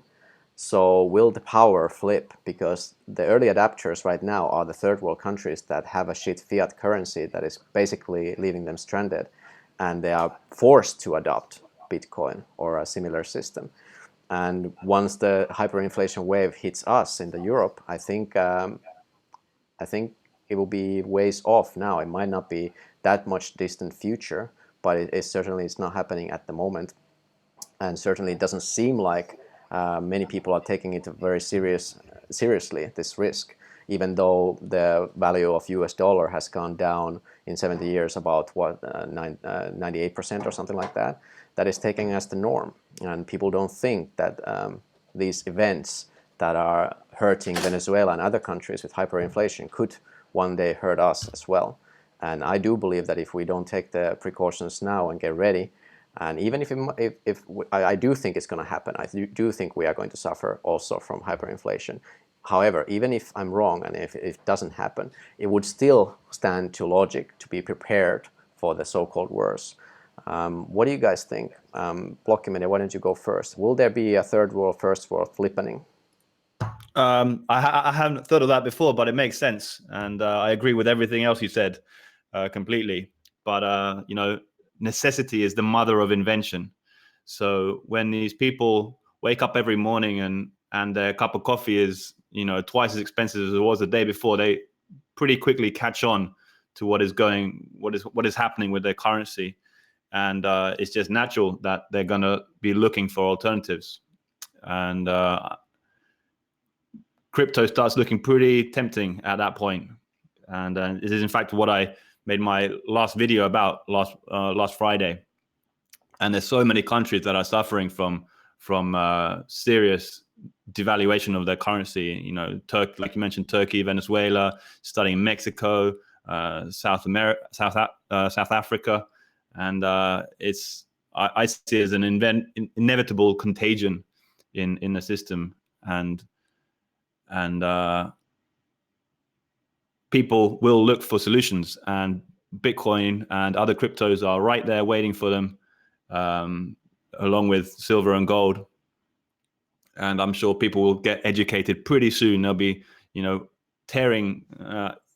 So will the power flip? Because the early adapters right now are the third world countries that have a shit fiat currency that is basically leaving them stranded, and they are forced to adopt Bitcoin or a similar system. And once the hyperinflation wave hits us in the Europe, I think it will be ways off now. It might not be that much distant future, but it certainly is not happening at the moment. And certainly it doesn't seem like many people are taking it very seriously, this risk, even though the value of US dollar has gone down in 70 years about 98% or something like that. That is taken as the norm. And people don't think that these events that are hurting Venezuela and other countries with hyperinflation could one day hurt us as well. And I do believe that if we don't take the precautions now and get ready, and even if I do think it's going to happen, I do think we are going to suffer also from hyperinflation. However, even if I'm wrong and if it doesn't happen, it would still stand to logic to be prepared for the so-called worst. What do you guys think? Blokkimedia, why don't you go first? Will there be a third world, first world flippening? I haven't thought of that before, but it makes sense, and I agree with everything else you said completely. But necessity is the mother of invention. So when these people wake up every morning and and their cup of coffee is, twice as expensive as it was the day before, they pretty quickly catch on to what is happening with their currency. And it's just natural that they're going to be looking for alternatives. And crypto starts looking pretty tempting at that point. And it is in fact what I made my last video about last Friday. And there's so many countries that are suffering from serious devaluation of their currency. Turkey, like you mentioned, Turkey, Venezuela, studying Mexico, South Africa, and I see it as an inevitable contagion in the system, and people will look for solutions, and Bitcoin and other cryptos are right there waiting for them, along with silver and gold. And I'm sure people will get educated pretty soon. They'll be, tearing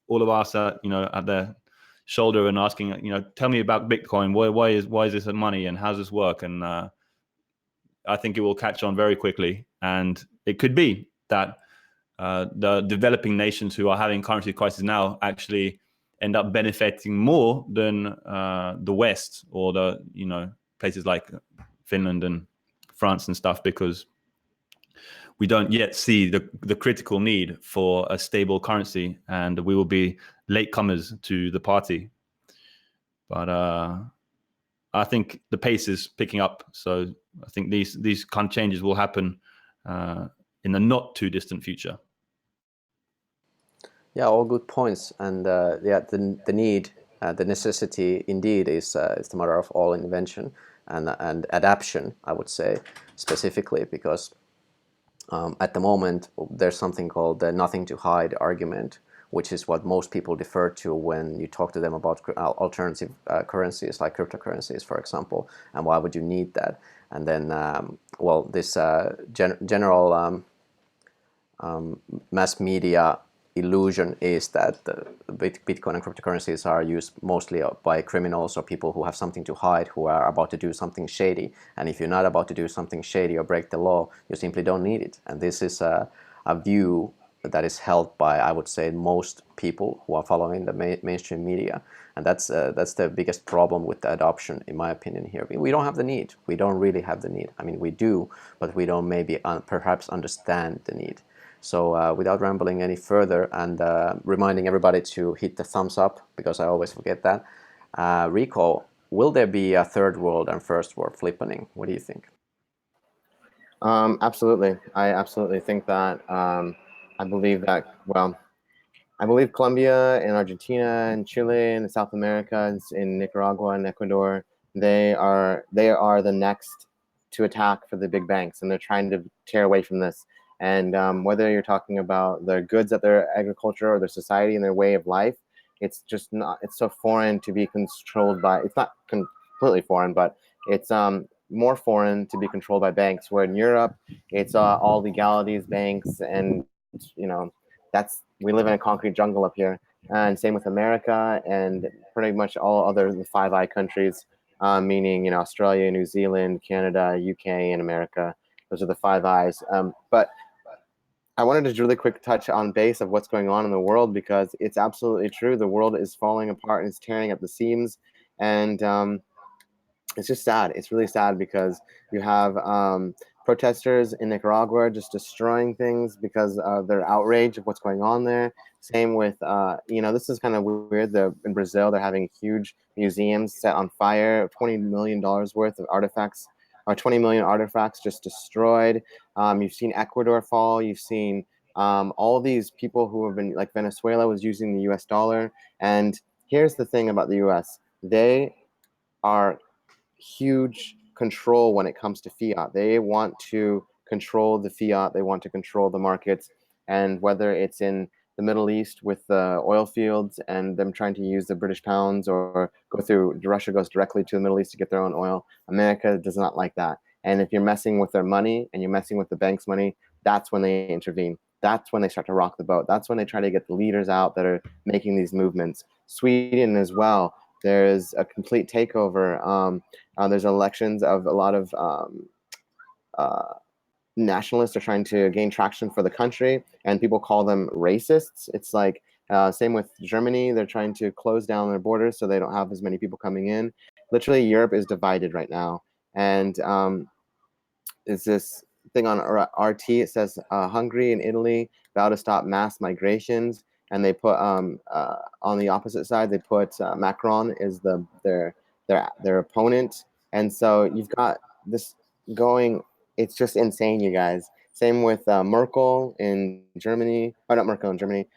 all of us, at their shoulder and asking, tell me about Bitcoin. Why is this money, and how does this work? And I think it will catch on very quickly. And it could be that the developing nations who are having currency crisis now actually end up benefiting more than the West, or the places like Finland and France and stuff, because we don't yet see the critical need for a stable currency, and we will be latecomers to the party. But I think the pace is picking up, so I think these kind of changes will happen in the not too distant future. Yeah, all good points. And the need, the necessity indeed is the mother of all invention and adaptation, I would say, specifically because at the moment there's something called the nothing to hide argument, which is what most people defer to when you talk to them about alternative currencies like cryptocurrencies, for example, and why would you need that? And then, this general mass media illusion is that the Bitcoin and cryptocurrencies are used mostly by criminals or people who have something to hide, who are about to do something shady. And if you're not about to do something shady or break the law, you simply don't need it. And this is a view that is held by, I would say, most people who are following the mainstream media. And that's the biggest problem with the adoption, in my opinion, here. We don't have the need. We don't really have the need. I mean, we do, but we don't maybe perhaps understand the need. So without rambling any further and reminding everybody to hit the thumbs up, because I always forget that, Rico, will there be a third world and first world flippening? What do you think? Absolutely. I absolutely think that. I believe that, I believe Colombia and Argentina and Chile and South America, in Nicaragua and Ecuador, they are the next to attack for the big banks, and they're trying to tear away from this. And whether you're talking about their goods at their agriculture or their society and their way of life, it's just not, it's so foreign to be controlled by, it's not completely foreign, but it's more foreign to be controlled by banks, where in Europe, it's all legalities, banks, and, we live in a concrete jungle up here. And same with America and pretty much all other the Five Eye countries, meaning, Australia, New Zealand, Canada, UK, and America. Those are the Five Eyes. But I wanted to really quick touch on base of what's going on in the world, because it's absolutely true. The world is falling apart and it's tearing at the seams. And it's just sad. It's really sad because you have protesters in Nicaragua just destroying things because of their outrage of what's going on there. Same with, this is kind of weird. In Brazil, they're having huge museums set on fire, $20 million worth of artifacts, or 20 million artifacts just destroyed. You've seen Ecuador fall. You've seen all these people who have been, like Venezuela was using the US dollar. And here's the thing about the US. They are huge control when it comes to fiat. They want to control the fiat. They want to control the markets. And whether it's in the Middle East with the oil fields and them trying to use the British pounds, or Russia goes directly to the Middle East to get their own oil. America does not like that. And if you're messing with their money and you're messing with the bank's money, that's when they intervene. That's when they start to rock the boat. That's when they try to get the leaders out that are making these movements. Sweden as well. There's a complete takeover. There's elections of a lot of nationalists are trying to gain traction for the country, and people call them racists. It's like same with Germany. They're trying to close down their borders so they don't have as many people coming in. Literally, Europe is divided right now. And it's this thing on RT. It says Hungary and Italy vow to stop mass migrations. And they put on the opposite side, they put Macron is their opponent. And so you've got this going. It's just insane, you guys. Same with Merkel in Germany. Oh, not Merkel in Germany.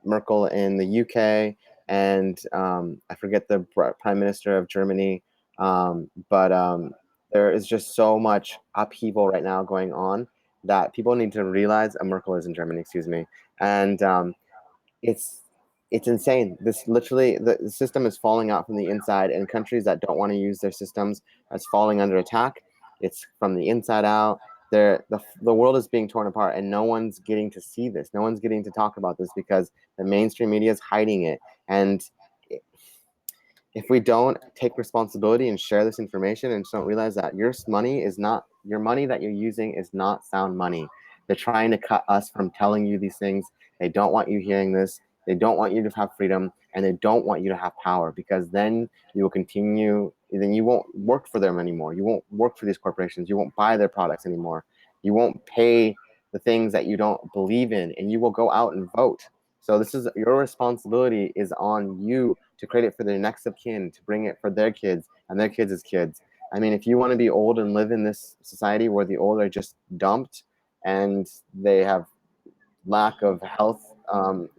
Merkel in the UK, and I forget the prime minister of Germany. But there is just so much upheaval right now going on that people need to realize. Merkel is in Germany, excuse me, and it's insane. This literally, the system is falling out from the inside, and countries that don't want to use their systems as falling under attack. It's from the inside out. The world is being torn apart, and no one's getting to see this. No one's getting to talk about this because the mainstream media is hiding it. And if we don't take responsibility and share this information and don't realize that your money that you're using is not sound money. They're trying to cut us from telling you these things. They don't want you hearing this. They don't want you to have freedom, and they don't want you to have power, because then you will continue. Then you won't work for them anymore. You won't work for these corporations. You won't buy their products anymore. You won't pay the things that you don't believe in, and you will go out and vote. So this is your responsibility is on you to create it for their next of kin, to bring it for their kids and their kids' kids. I mean, if you want to be old and live in this society where the old are just dumped and they have lack of health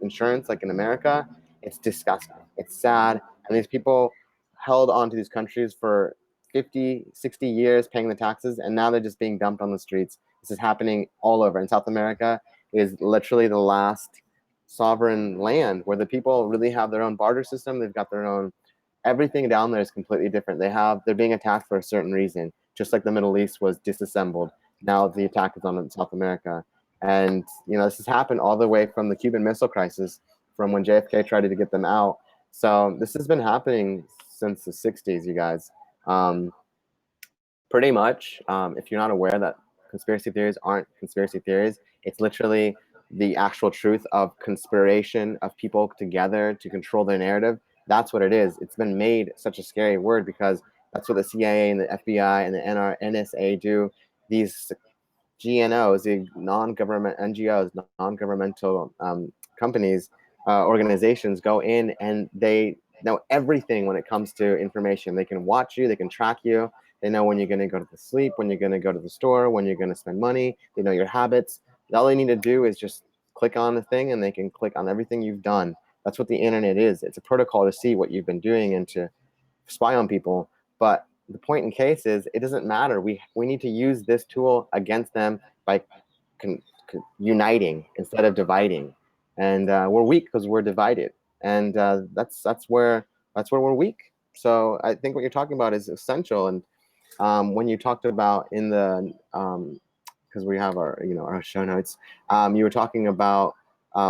insurance, like in America, it's disgusting. It's sad. And these people held on to these countries for 50, 60 years paying the taxes, and now they're just being dumped on the streets. This is happening all over. In South America is literally the last sovereign land where the people really have their own barter system. They've got their own, everything down there is completely different. They're being attacked for a certain reason, just like the Middle East was disassembled. Now the attack is on South America. And, this has happened all the way from the Cuban Missile Crisis, from when JFK tried to get them out. So this has been happening since the 60s, you guys. Pretty much, if you're not aware that conspiracy theories aren't conspiracy theories, it's literally the actual truth of conspiration of people together to control their narrative. That's what it is. It's been made such a scary word because that's what the CIA and the FBI and the NSA do. These GNOs, the non-government NGOs, non-governmental companies, organizations go in and they know everything when it comes to information. They can watch you, they can track you. They know when you're going to go to sleep, when you're going to go to the store, when you're going to spend money. They know your habits. All they need to do is just click on the thing and they can click on everything you've done. That's what the internet is. It's a protocol to see what you've been doing and to spy on people. But the point in case is it doesn't matter. We need to use this tool against them by uniting instead of dividing. And we're weak because we're divided. And that's where we're weak. So I think what you're talking about is essential. And when you talked about in the because we have our show notes, you were talking about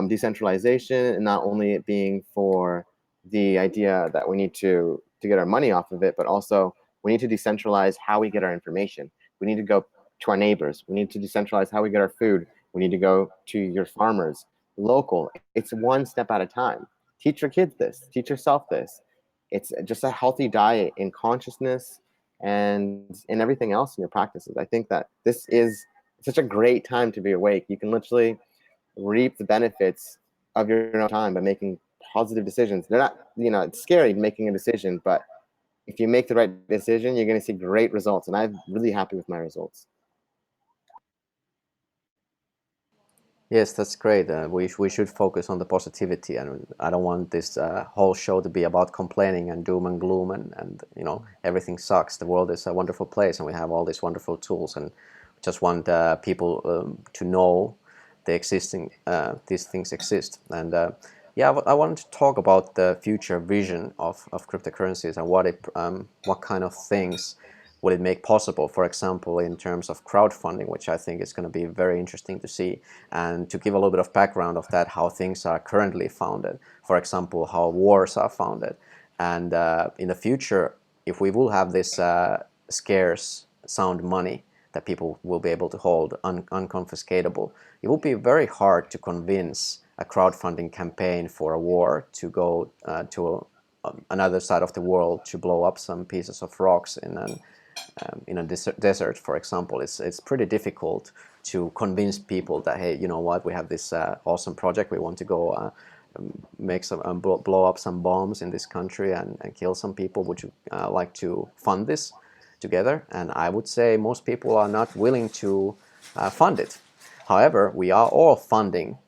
decentralization, and not only it being for the idea that we need to get our money off of it, but also we need to decentralize how we get our information. We need to go to our neighbors. We need to decentralize how we get our food. We need to go to your farmers, local. It's one step at a time. Teach your kids this. Teach yourself this. It's just a healthy diet in consciousness and in everything else in your practices. I think that this is such a great time to be awake. You can literally reap the benefits of your own time by making positive decisions. They're not, it's scary making a decision, but if you make the right decision, you're going to see great results. And I'm really happy with my results. Yes, that's great. We should focus on the positivity, and I don't want this whole show to be about complaining and doom and gloom and everything sucks. The world is a wonderful place, and we have all these wonderful tools, and just want people to know these things exist. And I wanted to talk about the future vision of cryptocurrencies and what kind of things will it make possible, for example, in terms of crowdfunding, which I think is going to be very interesting to see, and to give a little bit of background of that, how things are currently founded, for example, how wars are founded. And in the future, if we will have this scarce sound money, that people will be able to hold unconfiscatable. It will be very hard to convince a crowdfunding campaign for a war to go to another side of the world to blow up some pieces of rocks in a desert, for example. It's pretty difficult to convince people that, hey, you know what, we have this awesome project, we want to go make some blow up some bombs in this country and kill some people. Would you like to fund this together? And I would say most people are not willing to fund it. However, we are all funding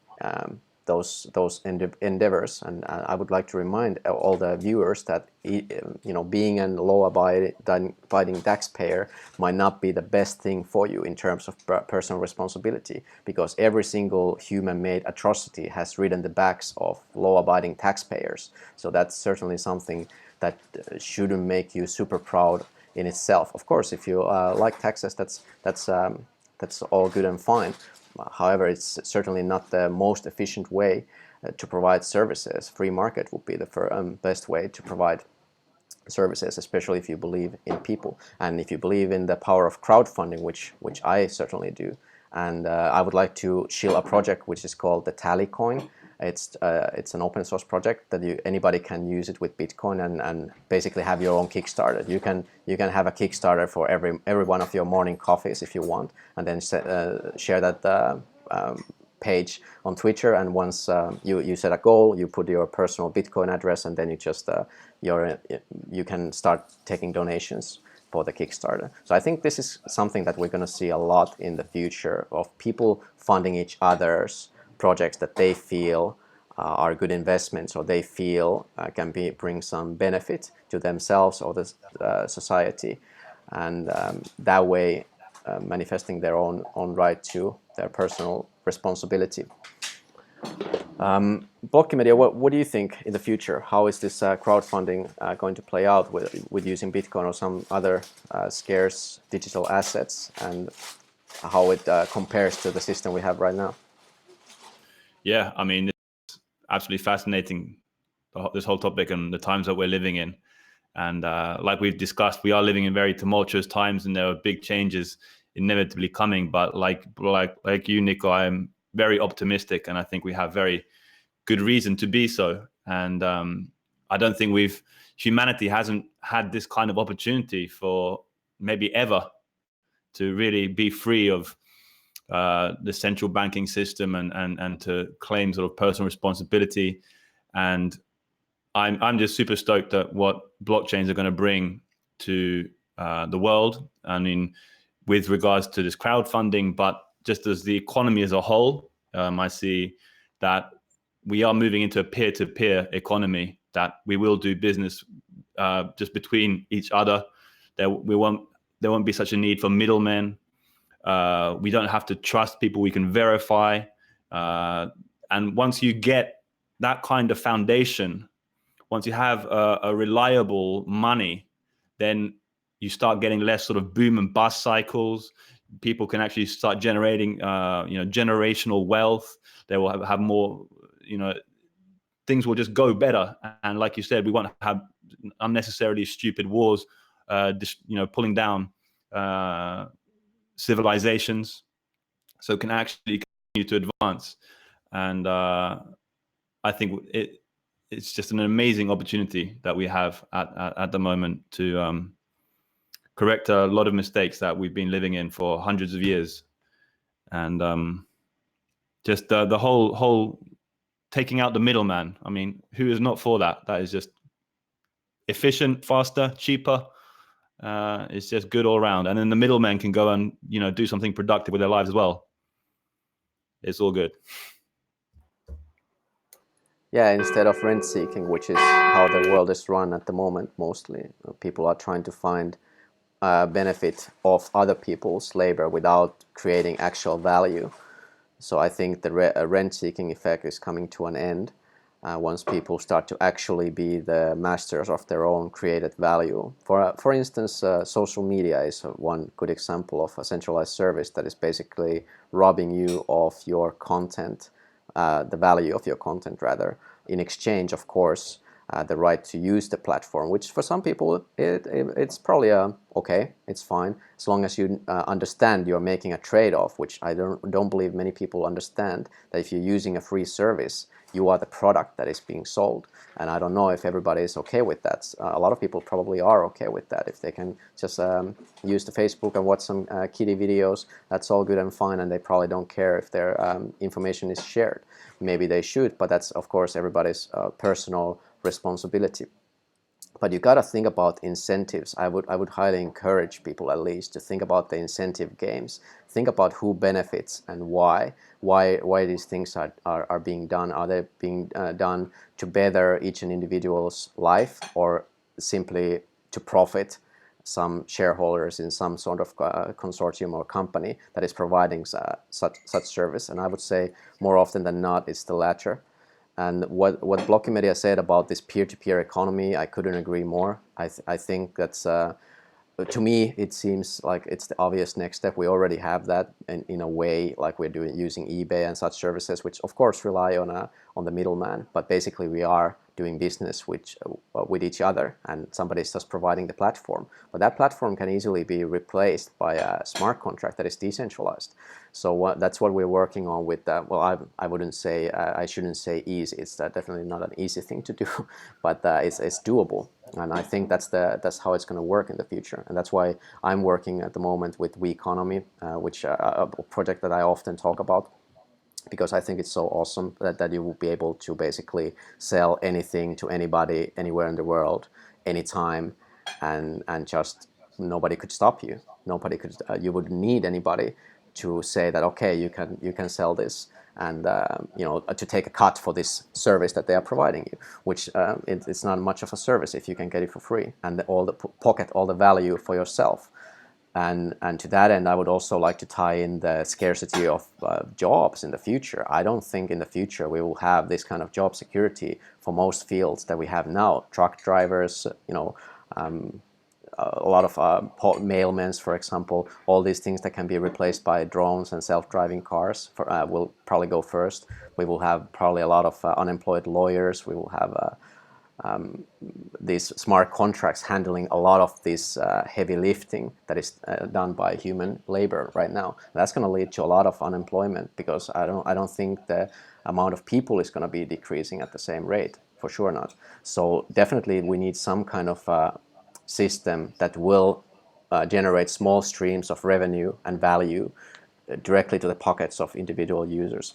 those endeavors, and I would like to remind all the viewers that being a law-abiding taxpayer might not be the best thing for you in terms of personal responsibility, because every single human-made atrocity has ridden the backs of law-abiding taxpayers. So that's certainly something that shouldn't make you super proud in itself. Of course, if you like taxes, that's all good and fine. However, it's certainly not the most efficient way to provide services. Free market would be the best way to provide services, especially if you believe in people and if you believe in the power of crowdfunding, which I certainly do. And I would like to shill a project which is called the Tally Coin. It's an open source project that anybody can use it with Bitcoin and basically have your own Kickstarter. You can have a Kickstarter for every one of your morning coffees if you want, and then share that page on Twitter. And once you set a goal, you put your personal Bitcoin address, and then you can start taking donations for the Kickstarter. So I think this is something that we're going to see a lot in the future, of people funding each other's projects that they feel are good investments, or they feel can bring some benefit to themselves or the society, and that way manifesting their own right to their personal responsibility. Blokkimedia, what do you think in the future? How is this crowdfunding going to play out with using Bitcoin or some other scarce digital assets, and how it compares to the system we have right now? Yeah, I mean, it's absolutely fascinating, this whole topic and the times that we're living in. And like we've discussed, we are living in very tumultuous times, and there are big changes inevitably coming. But like you, Niko, I'm very optimistic, and I think we have very good reason to be so. And I don't think humanity hasn't had this kind of opportunity for maybe ever to really be free of the central banking system and to claim sort of personal responsibility. And I'm just super stoked at what blockchains are going to bring to the world. I mean, with regards to this crowdfunding, but just as the economy as a whole, I see that we are moving into a peer-to-peer economy, that we will do business just between each other. There won't be such a need for middlemen. We don't have to trust people we can verify. And once you get that kind of foundation, once you have a reliable money, then you start getting less sort of boom and bust cycles. People can actually start generating, generational wealth. They will have more, things will just go better. And like you said, we won't have unnecessarily stupid wars, pulling down civilizations. So can actually continue to advance. And I think it's just an amazing opportunity that we have at the moment to correct a lot of mistakes that we've been living in for hundreds of years. And just the whole taking out the middleman. I mean, who is not for that? That is just efficient, faster, cheaper. It's just good all around. And then the middlemen can go and, do something productive with their lives as well. It's all good. Yeah, instead of rent seeking, which is how the world is run at the moment, mostly people are trying to find benefit of other people's labor without creating actual value. So I think the rent-seeking effect is coming to an end once people start to actually be the masters of their own created value. For instance, social media is one good example of a centralized service that is basically robbing you of your content, the value of your content rather, in exchange, of course, the right to use the platform, which for some people it's probably okay, it's fine, as long as you understand you're making a trade-off, which I don't believe many people understand, that if you're using a free service, you are the product that is being sold. And I don't know if everybody is okay with that. A lot of people probably are okay with that. If they can just use the Facebook and watch some kiddie videos, that's all good and fine, and they probably don't care if their information is shared. Maybe they should, but that's of course everybody's personal responsibility. But you got to think about incentives. I would highly encourage people at least to think about the incentive games. Think about who benefits and why these things are being done. Are they being done to better each and individual's life, or simply to profit some shareholders in some sort of consortium or company that is providing such service? And I would say more often than not it's the latter. And what Blokkimedia said about this peer-to-peer economy, I couldn't agree more. I think that's, to me, it seems like it's the obvious next step. We already have that in a way, like we're doing using eBay and such services, which of course rely on the middleman. But basically, we are doing business with each other, and somebody's just providing the platform. But that platform can easily be replaced by a smart contract that is decentralized. So that's what we're working on with that. Well, I wouldn't say, I shouldn't say easy. It's definitely not an easy thing to do, but it's doable. And I think that's how it's going to work in the future. And that's why I'm working at the moment with WeEconomy, which a project that I often talk about, because I think it's so awesome that you will be able to basically sell anything to anybody, anywhere in the world, anytime, and just nobody could stop you. Nobody could. You wouldn't need anybody to say that, okay, you can sell this, and to take a cut for this service that they are providing you, which it's not much of a service if you can get it for free, and pocket all the value for yourself. And to that end, I would also like to tie in the scarcity of jobs in the future. I don't think in the future we will have this kind of job security for most fields that we have now. Truck drivers, a lot of mailmen, for example, all these things that can be replaced by drones and self-driving cars will probably go first. We will have probably a lot of unemployed lawyers. We will have these smart contracts handling a lot of this heavy lifting that is done by human labor right now. That's going to lead to a lot of unemployment, because I don't think the amount of people is going to be decreasing at the same rate, for sure not. So definitely we need some kind of system that will generate small streams of revenue and value directly to the pockets of individual users.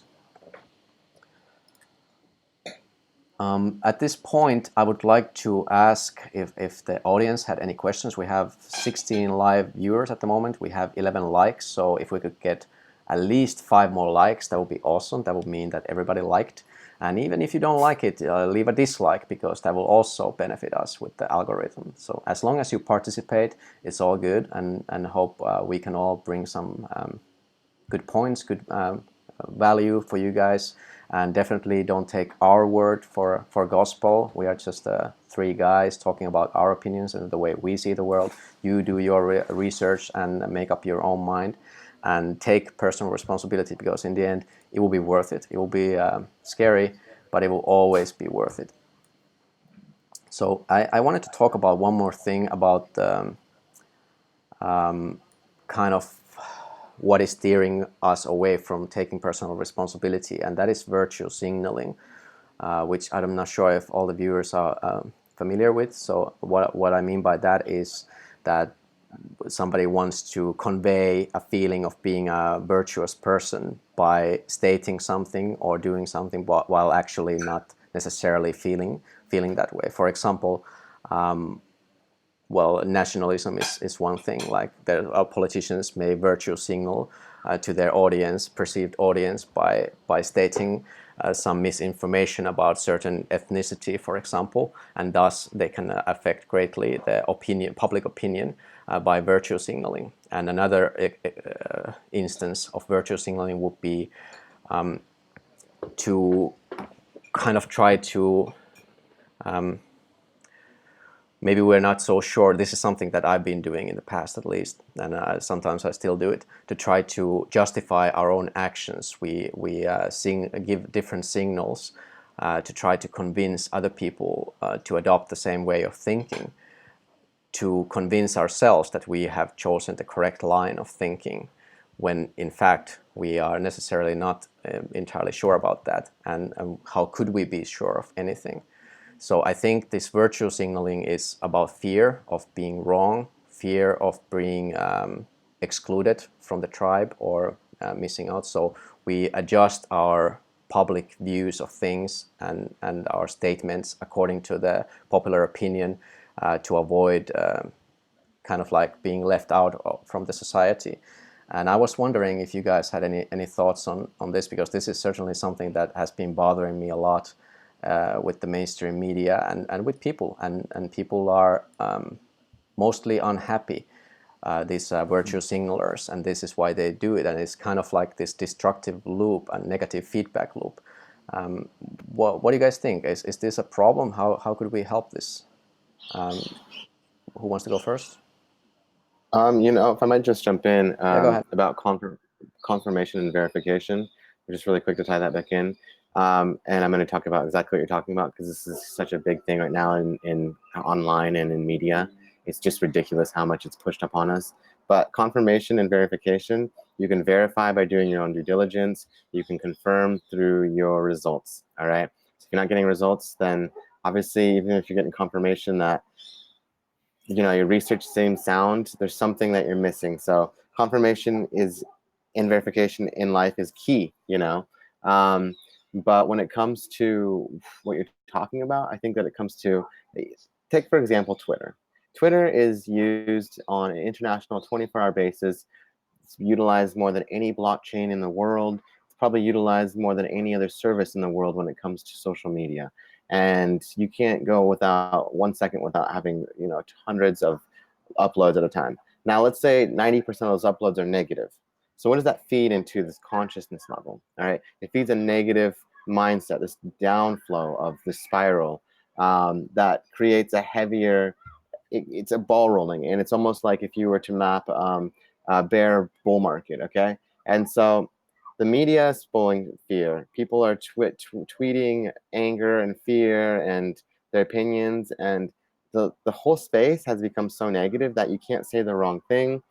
At this point, I would like to ask if the audience had any questions. We have 16 live viewers at the moment. We have 11 likes, so if we could get at least 5 more likes, that would be awesome. That would mean that everybody liked. And even if you don't like it, leave a dislike, because that will also benefit us with the algorithm. So as long as you participate, it's all good, and hope we can all bring some good points, good value for you guys. And definitely don't take our word for gospel. We are just 3 guys talking about our opinions and the way we see the world. You do your research and make up your own mind, and take personal responsibility, because in the end it will be worth it. It will be scary, but it will always be worth it. So I wanted to talk about one more thing about kind of what is steering us away from taking personal responsibility, and that is virtue signaling, which I'm not sure if all the viewers are familiar with. So what I mean by that is that somebody wants to convey a feeling of being a virtuous person by stating something or doing something while actually not necessarily feeling that way. For example, well, nationalism is one thing. Like our politicians may virtue signal to their audience, perceived audience, by stating some misinformation about certain ethnicity, for example, and thus they can affect greatly the public opinion by virtue signaling. And another instance of virtue signaling would be to kind of try to maybe we're not so sure. This is something that I've been doing in the past, at least, and sometimes I still do it, to try to justify our own actions. We give different signals to try to convince other people to adopt the same way of thinking, to convince ourselves that we have chosen the correct line of thinking, when in fact we are necessarily not entirely sure about that. And how could we be sure of anything? So I think this virtue signaling is about fear of being wrong, fear of being excluded from the tribe or missing out. So we adjust our public views of things and our statements according to the popular opinion to avoid kind of like being left out from the society. And I was wondering if you guys had any thoughts on this, because this is certainly something that has been bothering me a lot with the mainstream media and with people. And people are mostly unhappy, these virtue signalers, and this is why they do it. And it's kind of like this destructive loop and negative feedback loop. What do you guys think? Is this a problem? How could we help this? Who wants to go first? If I might just jump in Yeah, go ahead. about confirmation and verification, just really quick to tie that back in. And I'm going to talk about exactly what you're talking about, because this is such a big thing right now in online and in media. It's just ridiculous how much it's pushed upon us. But confirmation and verification, you can verify by doing your own due diligence. You can confirm through your results. All right. So if you're not getting results, then obviously, even if you're getting confirmation that your research seems sound, there's something that you're missing. So confirmation is and verification in life is key, but when it comes to what you're talking about, I think that it comes to, take for example, Twitter. Twitter is used on an international 24-hour basis. It's utilized more than any blockchain in the world. It's probably utilized more than any other service in the world when it comes to social media. And you can't go without 1 second without having, hundreds of uploads at a time. Now, let's say 90% of those uploads are negative. So what does that feed into this consciousness level? All right, it feeds a negative mindset, this downflow of the spiral that creates a heavier, it's a ball rolling, and it's almost like if you were to map a bear bull market, okay? And so the media is spilling fear. People are tweeting anger and fear and their opinions, and the whole space has become so negative that you can't say the wrong thing.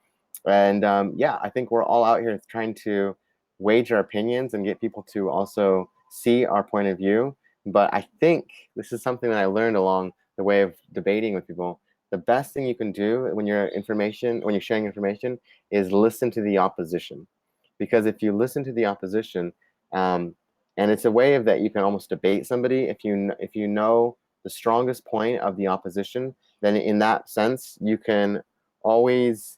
And I think we're all out here trying to wage our opinions and get people to also see our point of view. But I think this is something that I learned along the way of debating with people. The best thing you can do when you're sharing information is listen to the opposition. Because if you listen to the opposition, and it's a way of that you can almost debate somebody. If you know the strongest point of the opposition, then in that sense, you can always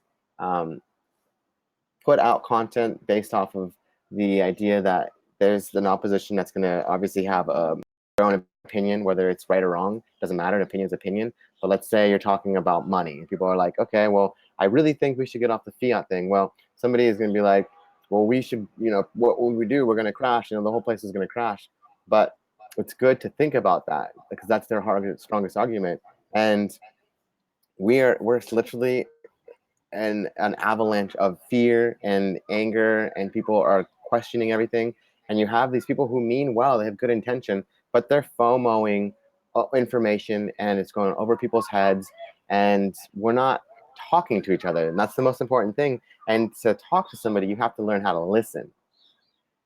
put out content based off of the idea that there's an opposition that's going to obviously have their own opinion, whether it's right or wrong. Doesn't matter. An opinion is opinion. But let's say you're talking about money, and people are like, okay, well, I really think we should get off the fiat thing. Well, somebody is going to be like, well, we should, what will we do? We're going to crash. The whole place is going to crash. But it's good to think about that, because that's their strongest argument. And we're literally an avalanche of fear and anger, and people are questioning everything. And you have these people who mean well, they have good intention, but they're FOMOing information, and it's going over people's heads, and we're not talking to each other. And that's the most important thing. And to talk to somebody, you have to learn how to listen,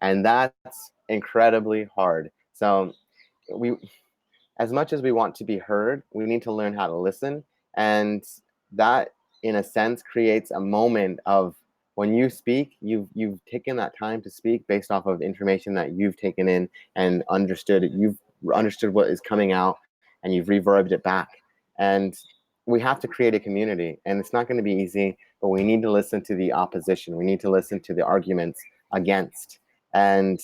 and that's incredibly hard. So as much as we want to be heard, we need to learn how to listen. And that, in a sense, creates a moment of when you speak, you've taken that time to speak based off of information that you've taken in and understood. You've understood what is coming out, and you've reverbed it back. And we have to create a community, and it's not going to be easy, but we need to listen to the opposition. We need to listen to the arguments against. And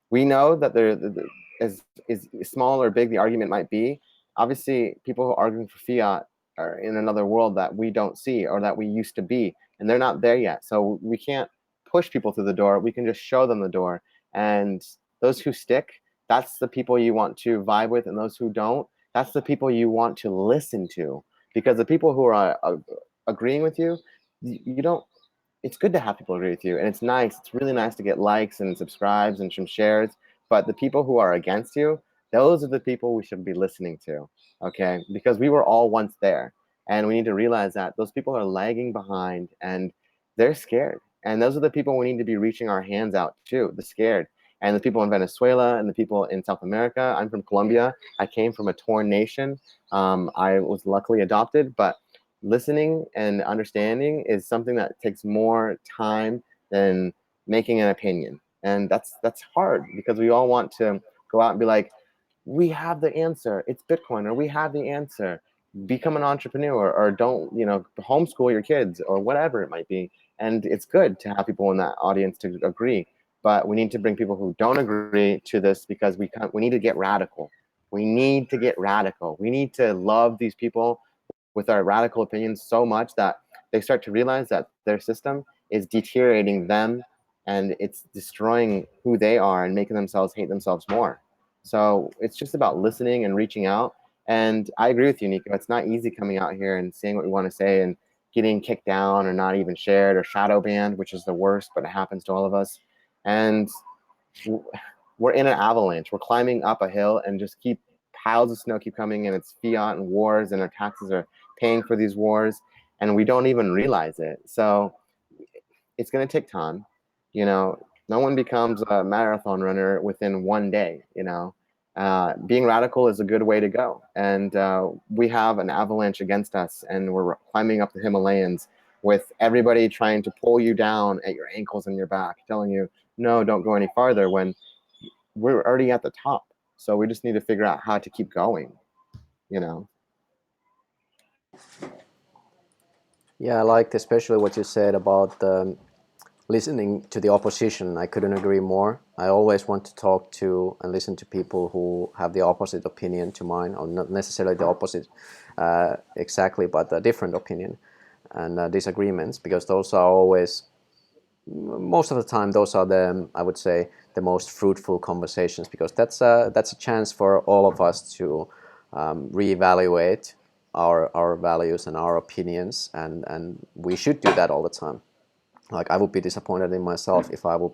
we know that as small or big the argument might be, obviously people who are arguing for fiat are in another world that we don't see, or that we used to be, and they're not there yet. So we can't push people through the door. We can just show them the door. And those who stick, that's the people you want to vibe with, and those who don't, that's the people you want to listen to. Because the people who are agreeing with you, you don't, it's good to have people agree with you, and it's nice. It's really nice to get likes and subscribes and some shares. But the people who are against you, Those are the people we should be listening to, okay? Because we were all once there. And we need to realize that those people are lagging behind and they're scared. And those are the people we need to be reaching our hands out to, the scared. And the people in Venezuela and the people in South America. I'm from Colombia. I came from a torn nation. I was luckily adopted, but listening and understanding is something that takes more time than making an opinion. And that's hard because we all want to go out and be like, we have the answer, it's Bitcoin, or we have the answer, become an entrepreneur, or don't, homeschool your kids, or whatever it might be. And it's good to have people in that audience to agree, but we need to bring people who don't agree to this, because we need to get radical. We need to get radical. We need to love these people with our radical opinions so much that they start to realize that their system is deteriorating them and it's destroying who they are and making themselves hate themselves more. So it's just about listening and reaching out. And I agree with you, Niko. It's not easy coming out here and saying what we want to say and getting kicked down or not even shared or shadow banned, which is the worst, but it happens to all of us. And we're in an avalanche. We're climbing up a hill and just piles of snow keep coming, and it's fiat and wars, and our taxes are paying for these wars, and we don't even realize it. So it's going to take time. No one becomes a marathon runner within one day. Being radical is a good way to go. And we have an avalanche against us, and we're climbing up the Himalayas with everybody trying to pull you down at your ankles and your back, telling you, no, don't go any farther, when we're already at the top. So we just need to figure out how to keep going. Yeah, I liked especially what you said about listening to the opposition. I couldn't agree more. I always want to talk to and listen to people who have the opposite opinion to mine, or not necessarily the opposite exactly, but a different opinion and disagreements, because those are always, most of the time, those are I would say, the most fruitful conversations, because that's a chance for all of us to reevaluate our values and our opinions, and we should do that all the time. Like, I would be disappointed in myself if I would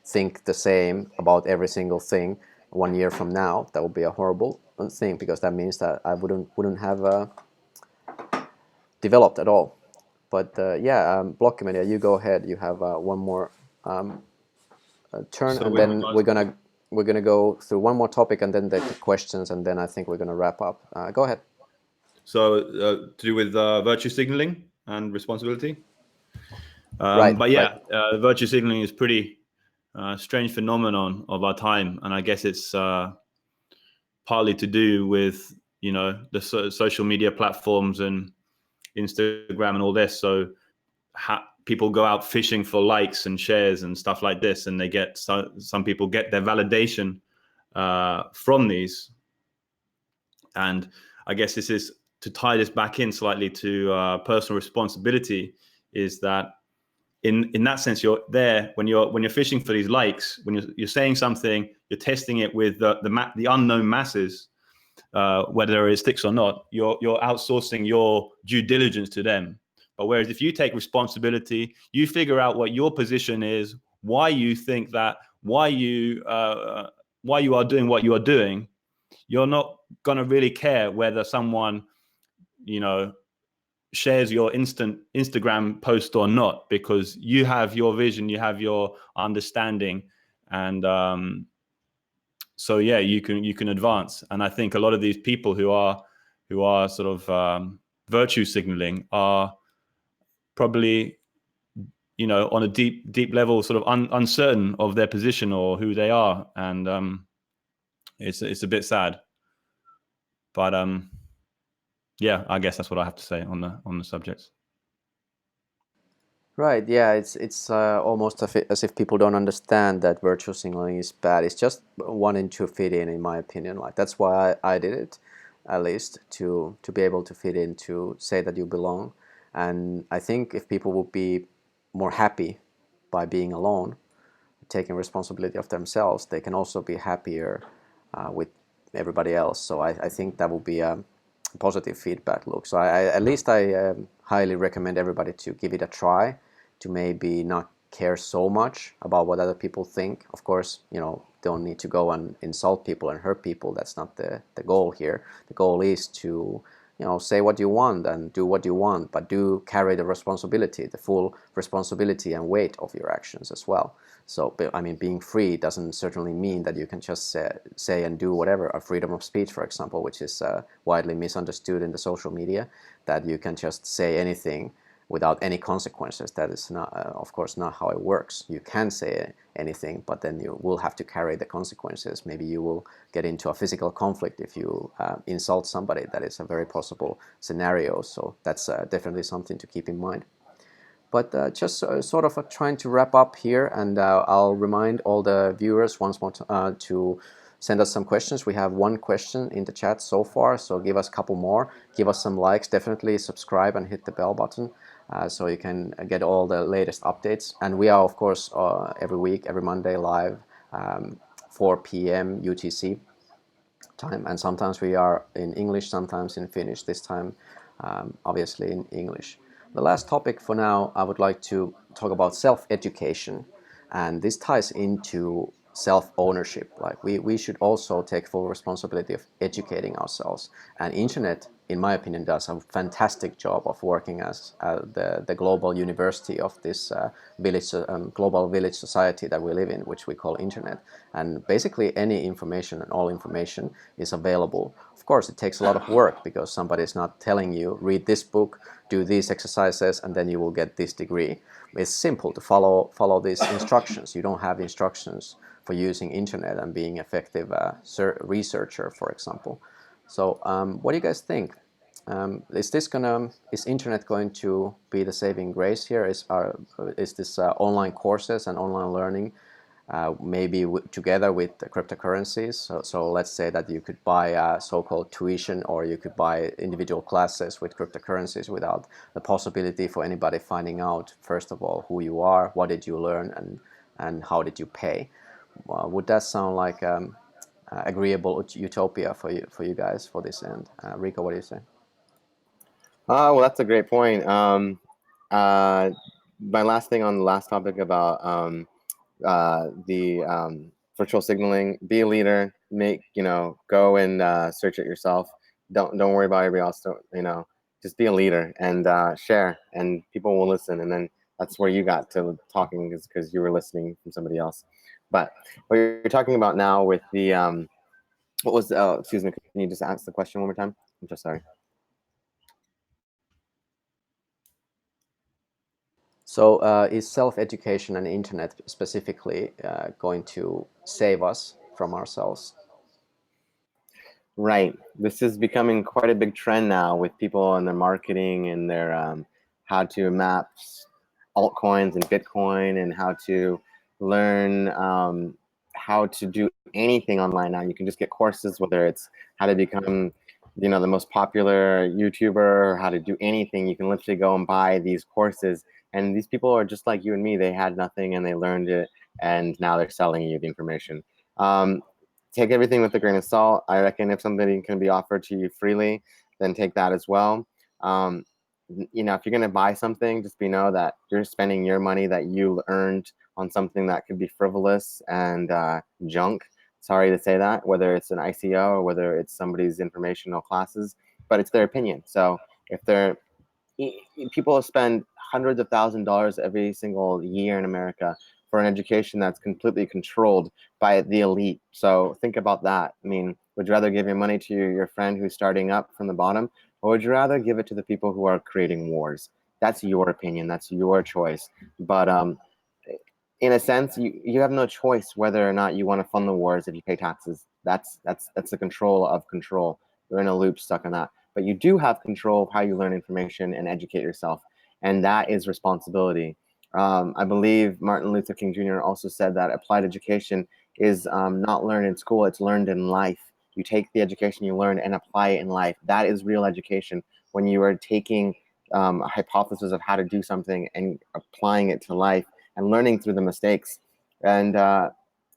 think the same about every single thing 1 year from now. That would be a horrible thing, because that means that I wouldn't have developed at all. But Blokkimedia, you go ahead. You have one more turn, So and with then regards- we're gonna go through one more topic, and then the questions, and then I think we're gonna wrap up. Go ahead. So to do with virtue signaling and responsibility. Right. But yeah, virtue signaling is pretty strange phenomenon of our time, and I guess it's partly to do with the social media platforms and Instagram and all this. So people go out fishing for likes and shares and stuff like this, and they get some people get their validation from these. And I guess this is to tie this back in slightly to personal responsibility, is that in that sense, you're there when you're fishing for these likes, when you're saying something, you're testing it with the unknown masses, whether it sticks or not. You're outsourcing your due diligence to them. But whereas if you take responsibility, you figure out what your position is, why you think that, why you are doing what you are doing, you're not gonna really care whether someone shares your Instagram post or not, because you have your vision, you have your understanding, and so yeah, you can advance. And I think a lot of these people who are sort of virtue signaling are probably on a deep level sort of uncertain of their position or who they are, and it's a bit sad, but yeah, I guess that's what I have to say on the subject. Right. Yeah. It's almost as if people don't understand that virtual signaling is bad. It's just wanting to fit in my opinion. Like, that's why I did it, at least to be able to fit in, to say that you belong. And I think if people would be more happy by being alone, taking responsibility of themselves, they can also be happier with everybody else. So I think that will be a positive feedback loop. So at least I highly recommend everybody to give it a try, to maybe not care so much about what other people think. Of course, don't need to go and insult people and hurt people. That's not the goal here. The goal is to, you know, say what you want and do what you want, but do carry the responsibility, the full responsibility and weight of your actions as well. So, I mean, being free doesn't certainly mean that you can just say and do whatever. A freedom of speech, for example, which is widely misunderstood in the social media, that you can just say anything without any consequences. That is not, of course, not how it works. You can say anything, but then you will have to carry the consequences. Maybe you will get into a physical conflict if you insult somebody. That is a very possible scenario. So that's definitely something to keep in mind. But just sort of trying to wrap up here, and I'll remind all the viewers once more to send us some questions. We have one question in the chat so far, so give us a couple more. Give us some likes, definitely subscribe and hit the bell button so you can get all the latest updates. And we are, of course, every week, every Monday live, 4 p.m. UTC time, and sometimes we are in English, sometimes in Finnish. This time, obviously in English. The last topic for now, I would like to talk about self-education, and this ties into self-ownership. Like we should also take full responsibility of educating ourselves, and internet, in my opinion, does a fantastic job of working as the global university of this global village society that we live in, which we call internet. And basically any information and all information is available. Of course, it takes a lot of work because somebody is not telling you, read this book, do these exercises, and then you will get this degree. It's simple to follow these instructions. You don't have instructions for using internet and being effective researcher, for example. So what do you guys think? Is internet going to be the saving grace here? Is this online courses and online learning maybe together with the cryptocurrencies? So let's say that you could buy a so-called tuition, or you could buy individual classes with cryptocurrencies without the possibility for anybody finding out, first of all, who you are, what did you learn, and how did you pay. Would that sound like agreeable utopia for you guys for this end? Rico, what do you say? Well, that's a great point. My last thing on the last topic about the virtual signaling: be a leader. Go and search it yourself. Don't worry about everybody else. Just be a leader and share, and people will listen. And then that's where you got to talking, is because you were listening from somebody else. But what you're talking about now with the what was? Oh, excuse me. Can you just ask the question one more time? I'm so sorry. So is self-education and internet specifically going to save us from ourselves? Right. This is becoming quite a big trend now with people and their marketing and their how to map altcoins and Bitcoin, and how to learn how to do anything online now. You can just get courses, whether it's how to become the most popular YouTuber, or how to do anything. You can literally go and buy these courses, and these people are just like you and me. They had nothing and they learned it, and now they're selling you the information. Take everything with a grain of salt. I reckon if something can be offered to you freely, then take that as well. If you're going to buy something, just know that you're spending your money that you earned on something that could be frivolous and junk. Sorry to say that, whether it's an ICO or whether it's somebody's informational classes, but it's their opinion. So if people spend hundreds of $1,000s every single year in America for an education that's completely controlled by the elite. So think about that. I mean, would you rather give your money to your friend who's starting up from the bottom, or would you rather give it to the people who are creating wars? That's your opinion. That's your choice. But in a sense, you have no choice whether or not you want to fund the wars if you pay taxes. That's the control of control. You're in a loop stuck on that. But you do have control of how you learn information and educate yourself, and that is responsibility. I believe Martin Luther King Jr. also said that applied education is not learned in school, it's learned in life. You take the education you learn and apply it in life. That is real education, when you are taking a hypothesis of how to do something and applying it to life and learning through the mistakes. And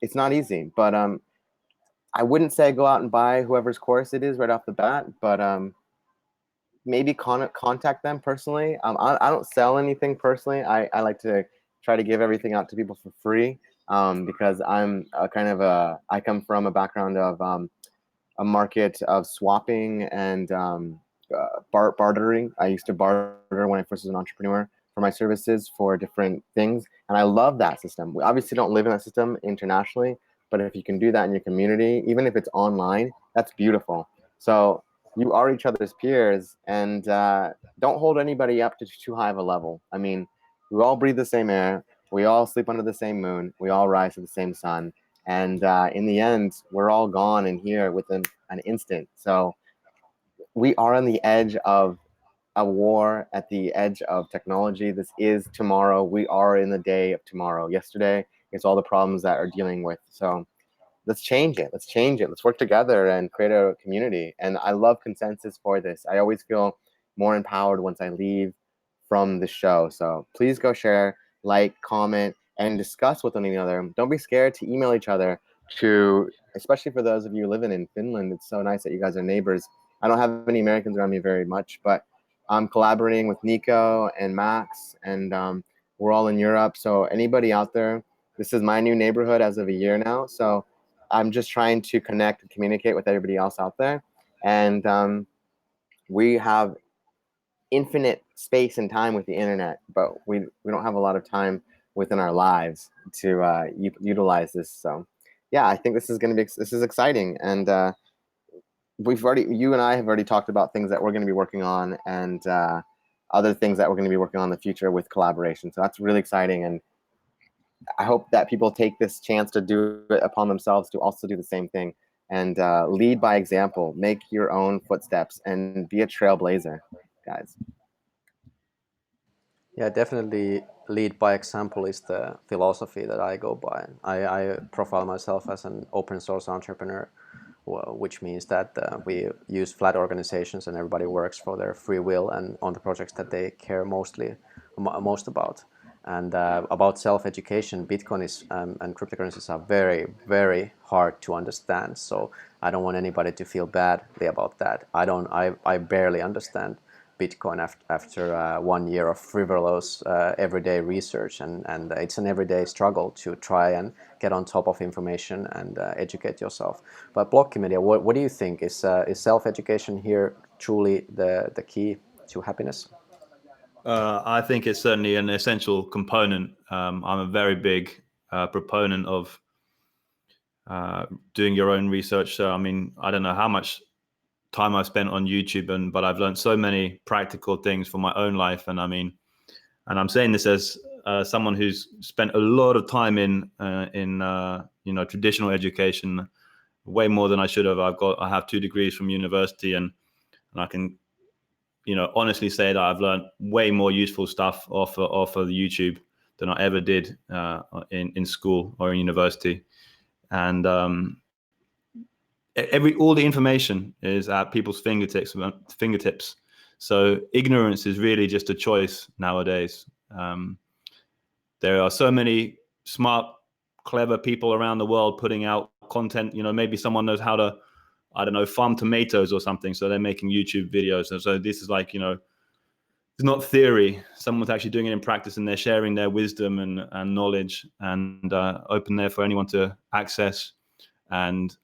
it's not easy, but I wouldn't say go out and buy whoever's course it is right off the bat, but maybe contact them personally. I don't sell anything personally. I like to try to give everything out to people for free. because I'm I come from a background of a market of swapping and bartering. I used to barter when I first was an entrepreneur for my services for different things, and I love that system. We obviously don't live in that system internationally, but if you can do that in your community, even if it's online, that's beautiful. So you are each other's peers, and don't hold anybody up to too high of a level. I mean, we all breathe the same air, we all sleep under the same moon, we all rise to the same sun, and in the end, we're all gone in here within an instant. So we are on the edge of a war, at the edge of technology. This is tomorrow. We are in the day of tomorrow. Yesterday is all the problems that are dealing with. So let's change it. Let's change it. Let's work together and create a community. And I love Konsensus for this. I always feel more empowered once I leave from the show. So please go share, like, comment, and discuss with one another. Don't be scared to email each other, especially for those of you living in Finland. It's so nice that you guys are neighbors. I don't have any Americans around me very much, but I'm collaborating with Nico and Max, and we're all in Europe. So anybody out there, this is my new neighborhood as of a year now. So I'm just trying to connect and communicate with everybody else out there. And we have infinite space and time with the internet, but we don't have a lot of time within our lives to utilize this. So yeah, I think this is exciting. And you and I have already talked about things that we're going to be working on, and other things that we're going to be working on in the future with collaboration. So that's really exciting. And I hope that people take this chance to do it upon themselves to also do the same thing, and lead by example, make your own footsteps, and be a trailblazer, guys. Yeah, definitely lead by example is the philosophy that I go by. I profile myself as an open source entrepreneur, which means that we use flat organizations and everybody works for their free will and on the projects that they care most about. And about self-education, Bitcoin is and cryptocurrencies are very, very hard to understand. So I don't want anybody to feel badly about that. I barely understand Bitcoin after 1 year of frivolous everyday research, and it's an everyday struggle to try and get on top of information and educate yourself. But Blokkimedia, what do you think? Is self-education here truly the key to happiness? I think it's certainly an essential component. I'm a very big proponent of doing your own research. So, I mean, I don't know how much time I've spent on YouTube, but I've learned so many practical things for my own life. And I mean, and I'm saying this as someone who's spent a lot of time in traditional education, way more than I should have. I have 2 degrees from university, and I can honestly say that I've learned way more useful stuff off of YouTube than I ever did in school or in university. And all the information is at people's fingertips. So ignorance is really just a choice nowadays. There are so many smart, clever people around the world putting out content. Maybe someone knows how to, I don't know, farm tomatoes or something. So they're making YouTube videos. And so this is like, it's not theory. Someone's actually doing it in practice, and they're sharing their wisdom and knowledge, and open there for anyone to access. And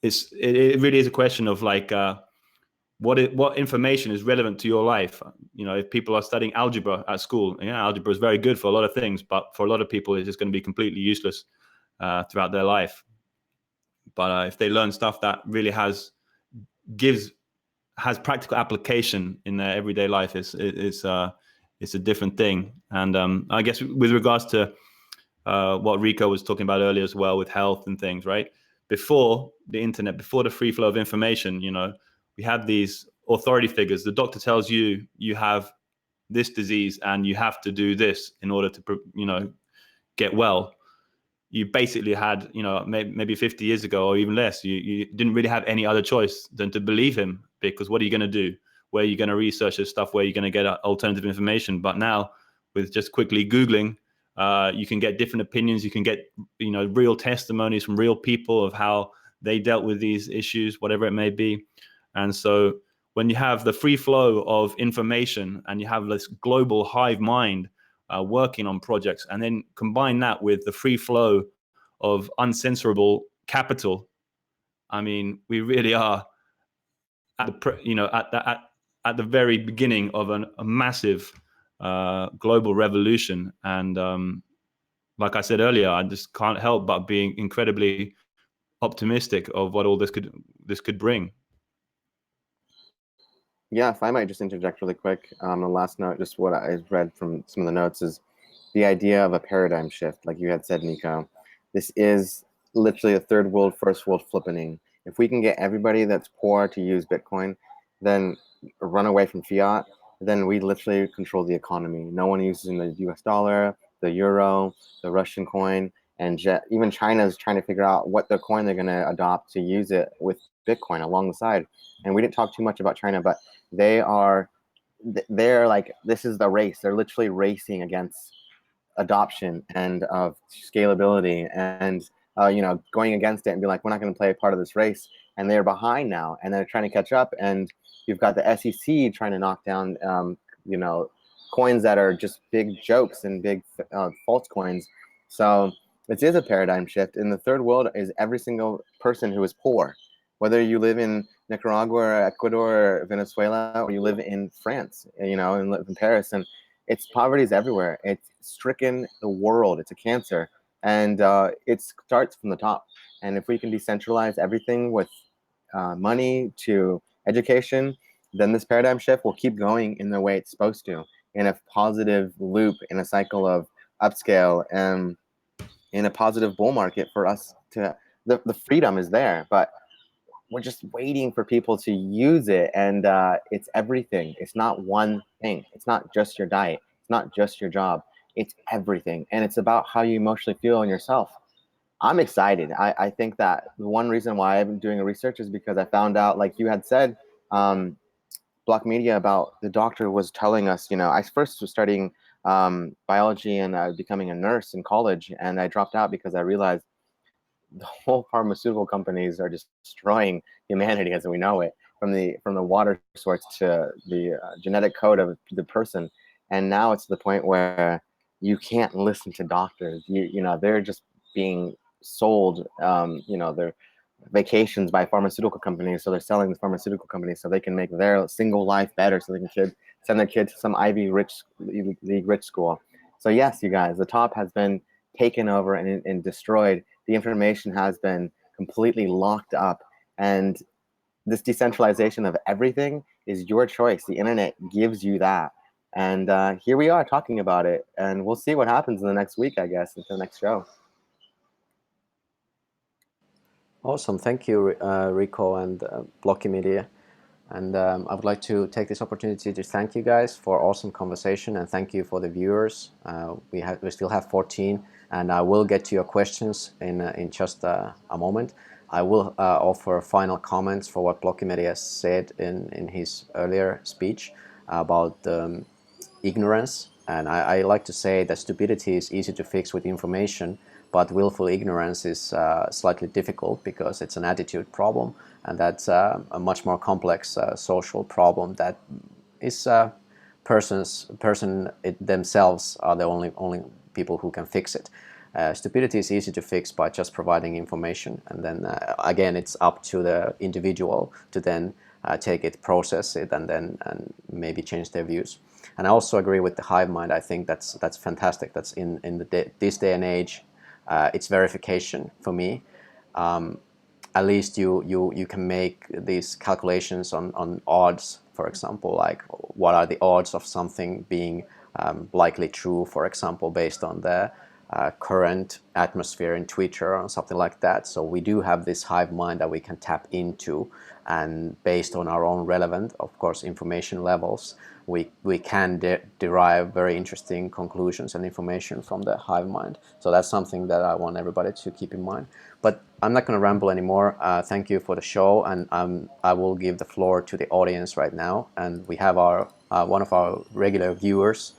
it really is a question of like what information is relevant to your life. If people are studying algebra at school, algebra is very good for a lot of things, but for a lot of people it's just going to be completely useless throughout their life. But if they learn stuff that really has practical application in their everyday life, it's a different thing. And I guess with regards to what Rico was talking about earlier as well, with health and things, right? Before the internet, before the free flow of information, we had these authority figures. The doctor tells you have this disease and you have to do this in order to, get well. You basically had, maybe 50 years ago or even less, you didn't really have any other choice than to believe him, because what are you going to do? Where are you going to research this stuff? Where are you going to get alternative information? But now, with just quickly Googling, you can get different opinions. You can get, real testimonies from real people of how they dealt with these issues, whatever it may be. And so when you have the free flow of information and you have this global hive mind working on projects, and then combine that with the free flow of uncensorable capital. I mean, we really are at the very beginning of a massive global revolution. And like I said earlier, I just can't help but being incredibly optimistic of what all this could bring. Yeah, if I might just interject really quick, the last note, just what I read from some of the notes is the idea of a paradigm shift, like you had said, Niko. This is literally a third world, first world flippening. If we can get everybody that's poor to use Bitcoin, then run away from fiat, then we literally control the economy. No one uses the US dollar, the euro, the Russian coin, and even China is trying to figure out what the coin they're going to adopt to use it with Bitcoin along the side. And we didn't talk too much about China, but they're like, this is the race. They're literally racing against adoption and of scalability, and going against it and be like, we're not going to play a part of this race. And they're behind now, and they're trying to catch up. And you've got the SEC trying to knock down coins that are just big jokes and big false coins. So this is a paradigm shift. In the third world is every single person who is poor, whether you live in Nicaragua or Ecuador or Venezuela, or you live in France, and live in Paris. And poverty is everywhere. It's stricken the world. It's a cancer. And it starts from the top. And if we can decentralize everything with money to education, then this paradigm shift will keep going in the way it's supposed to, in a positive loop, in a cycle of upscale, and in a positive bull market for us to, the freedom is there, but we're just waiting for people to use it. And it's everything. It's not one thing. It's not just your diet. It's not just your job. It's everything. And it's about how you emotionally feel in yourself. I'm excited. I think that the one reason why I've been doing research is because I found out, like you had said, Blokkimedia, about the doctor was telling us, I first was studying biology and becoming a nurse in college, and I dropped out because I realized the whole pharmaceutical companies are just destroying humanity as we know it, from the water source to the genetic code of the person. And now it's to the point where you can't listen to doctors. They're just being sold, their vacations by pharmaceutical companies. So they're selling the pharmaceutical companies so they can make their single life better, so they can send their kids to some Ivy League rich school. So yes, you guys, the top has been taken over and destroyed. The information has been completely locked up. And this decentralization of everything is your choice. The internet gives you that. And here we are talking about it. And we'll see what happens in the next week, I guess, until the next show. Awesome. Thank you, Rico and Blokkimedia. And I would like to take this opportunity to thank you guys for awesome conversation, and thank you for the viewers. We still have 14, and I will get to your questions in just a moment. I will offer final comments for what Blokkimedia said in his earlier speech about ignorance. And I like to say that stupidity is easy to fix with information, but willful ignorance is slightly difficult because it's an attitude problem, and that's a much more complex social problem that is themselves are the only people who can fix it. Stupidity is easy to fix by just providing information, and then again, it's up to the individual to then take it, process it, and maybe change their views. And I also agree with the hive mind. I think that's fantastic. That's in this day and age. It's verification for me. At least you can make these calculations on odds, for example, like what are the odds of something being likely true, for example, based on the current atmosphere in Twitter or something like that. So we do have this hive mind that we can tap into, and based on our own relevant, of course, information levels, we can derive very interesting conclusions and information from the hive mind. So that's something that I want everybody to keep in mind. But I'm not going to ramble anymore. Thank you for the show, and I will give the floor to the audience right now. And we have our one of our regular viewers,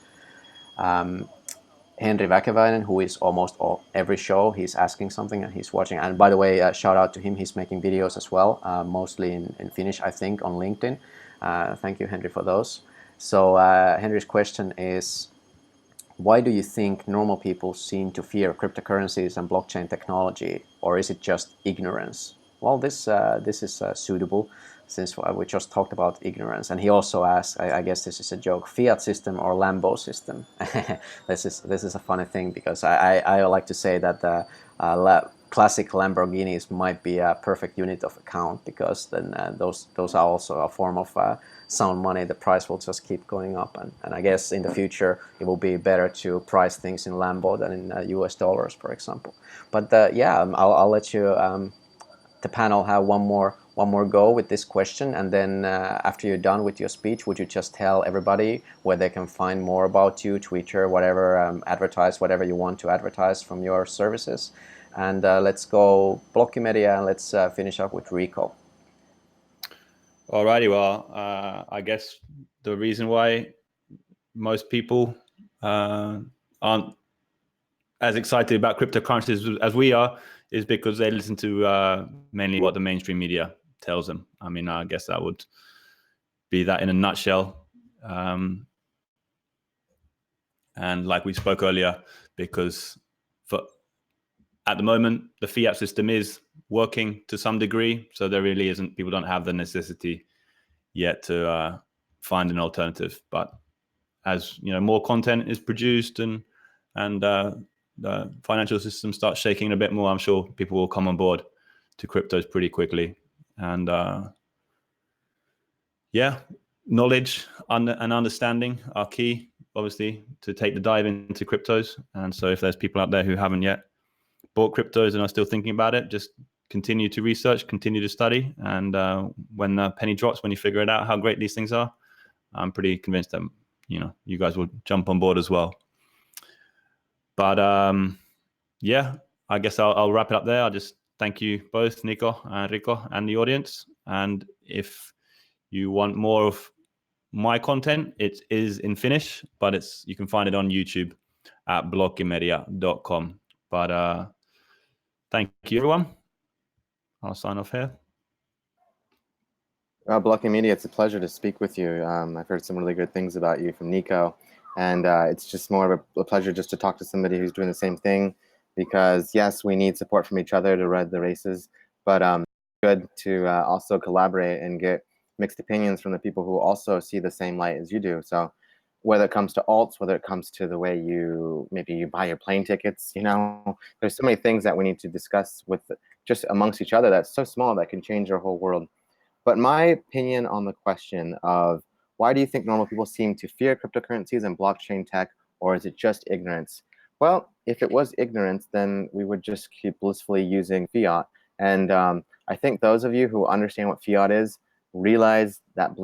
Henry Väkeväinen, who is almost every show. He's asking something and he's watching. And by the way, shout out to him. He's making videos as well, mostly in Finnish, I think, on LinkedIn. Thank you, Henry, for those. So Henry's question is, Why do you think normal people seem to fear cryptocurrencies and blockchain technology, or is it just ignorance? Well, this is suitable, since we just talked about ignorance. And he also asked, I guess this is a joke, fiat system or Lambo system. This is a funny thing, because I like to say that the classic Lamborghinis might be a perfect unit of account, because then those are also a form of sound money. The price will just keep going up, and I guess in the future it will be better to price things in Lambo than in US dollars, for example. But yeah, I'll let you the panel have one more go with this question, and then after you're done with your speech, would you just tell everybody where they can find more about you, Twitter, whatever, advertise whatever you want to advertise from your services. And let's go Blokkimedia, and let's finish up with Rico. Alrighty, well, I guess the reason why most people aren't as excited about cryptocurrencies as we are is because they listen to mainly what the mainstream media tells them. I mean, I guess that would be that in a nutshell. And like we spoke earlier, because at the moment, the fiat system is working to some degree, so there really isn't, people don't have the necessity yet to find an alternative. But as you know, more content is produced and the financial system starts shaking a bit more, I'm sure people will come on board to cryptos pretty quickly. And yeah, knowledge and understanding are key, obviously, to take the dive into cryptos. And so if there's people out there who haven't yet bought cryptos and are still thinking about it, just continue to research, continue to study. And when the penny drops, when you figure it out how great these things are, I'm pretty convinced that, you know, you guys will jump on board as well. But yeah, I guess I'll wrap it up there. I'll just thank you both, Niko and Rico, and the audience. And if you want more of my content, it is in Finnish, but you can find it on YouTube at blokkimedia.com. But thank you, everyone. I'll sign off here. Blokkimedia, it's a pleasure to speak with you. I've heard some really good things about you from Niko, and it's just more of a pleasure just to talk to somebody who's doing the same thing, because yes, we need support from each other to run the races, but good to also collaborate and get mixed opinions from the people who also see the same light as you do. So whether it comes to alts, whether it comes to the way maybe you buy your plane tickets, you know, there's so many things that we need to discuss with just amongst each other that's so small that can change our whole world. But my opinion on the question of why do you think normal people seem to fear cryptocurrencies and blockchain tech, or is it just ignorance? Well, if it was ignorance, then we would just keep blissfully using fiat. And I think those of you who understand what fiat is realize that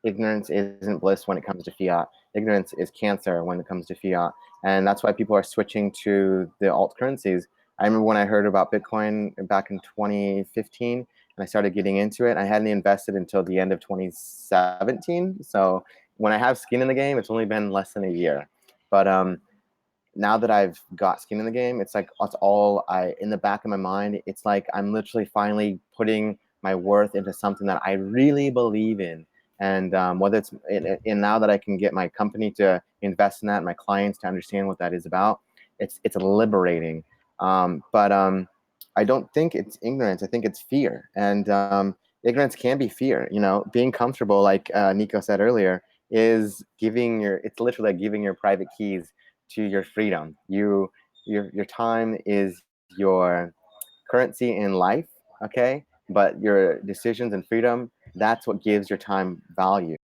ignorance isn't bliss when it comes to fiat. Ignorance is cancer when it comes to fiat. And that's why people are switching to the alt currencies. I remember when I heard about Bitcoin back in 2015, and I started getting into it. I hadn't invested until the end of 2017. So when I have skin in the game, it's only been less than a year. But now that I've got skin in the game, it's like that's all in the back of my mind. It's like I'm literally finally putting my worth into something that I really believe in. And whether it's in now that I can get my company to invest in that, and my clients to understand what that is about, it's liberating. But I don't think it's ignorance. I think it's fear. And ignorance can be fear. You know, being comfortable, like Niko said earlier, is it's literally like giving your private keys to your freedom. Your time is your currency in life, okay? But your decisions and freedom, that's what gives your time value.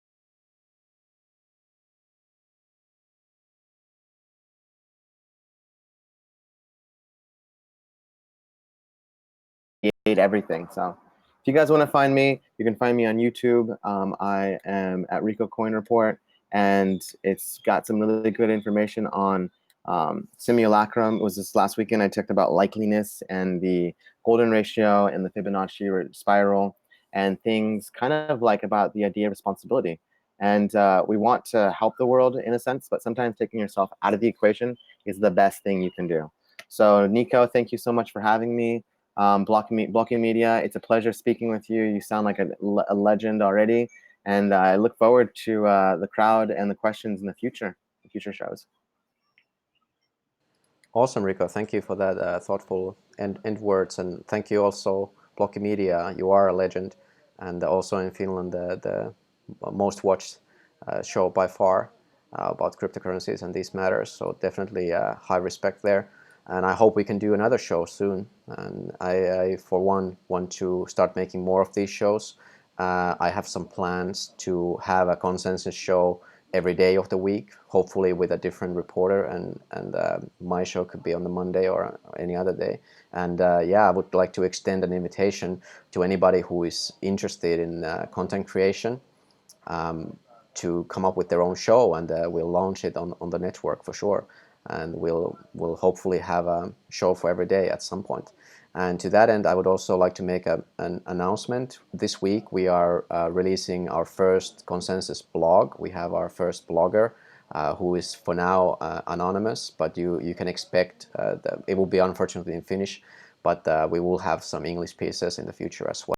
Everything. So if you guys want to find me, you can find me on YouTube. I am at Rico Coin Report, and it's got some really good information on simulacrum. It was this last weekend I talked about likeliness and the golden ratio and the Fibonacci spiral, and things kind of like about the idea of responsibility. And we want to help the world in a sense, but sometimes taking yourself out of the equation is the best thing you can do. So Niko, thank you so much for having me. Blokkimedia, it's a pleasure speaking with you. You sound like a legend already, and I look forward to the crowd and the questions in the future. future shows. Awesome, Rico. Thank you for that thoughtful end words, and thank you also, Blokkimedia. You are a legend, and also in Finland, the most watched show by far about cryptocurrencies and these matters. So definitely high respect there, and I hope we can do another show soon. And I for one, want to start making more of these shows. I have some plans to have a consensus show every day of the week, hopefully with a different reporter, and my show could be on the Monday or any other day. And yeah, I would like to extend an invitation to anybody who is interested in content creation to come up with their own show, and we'll launch it on the network for sure. And we'll hopefully have a show for every day at some point. And to that end, I would also like to make an announcement. This week, we are releasing our first Konsensus blog. We have our first blogger, who is for now anonymous, but you can expect that it will be unfortunately in Finnish, but we will have some English pieces in the future as well.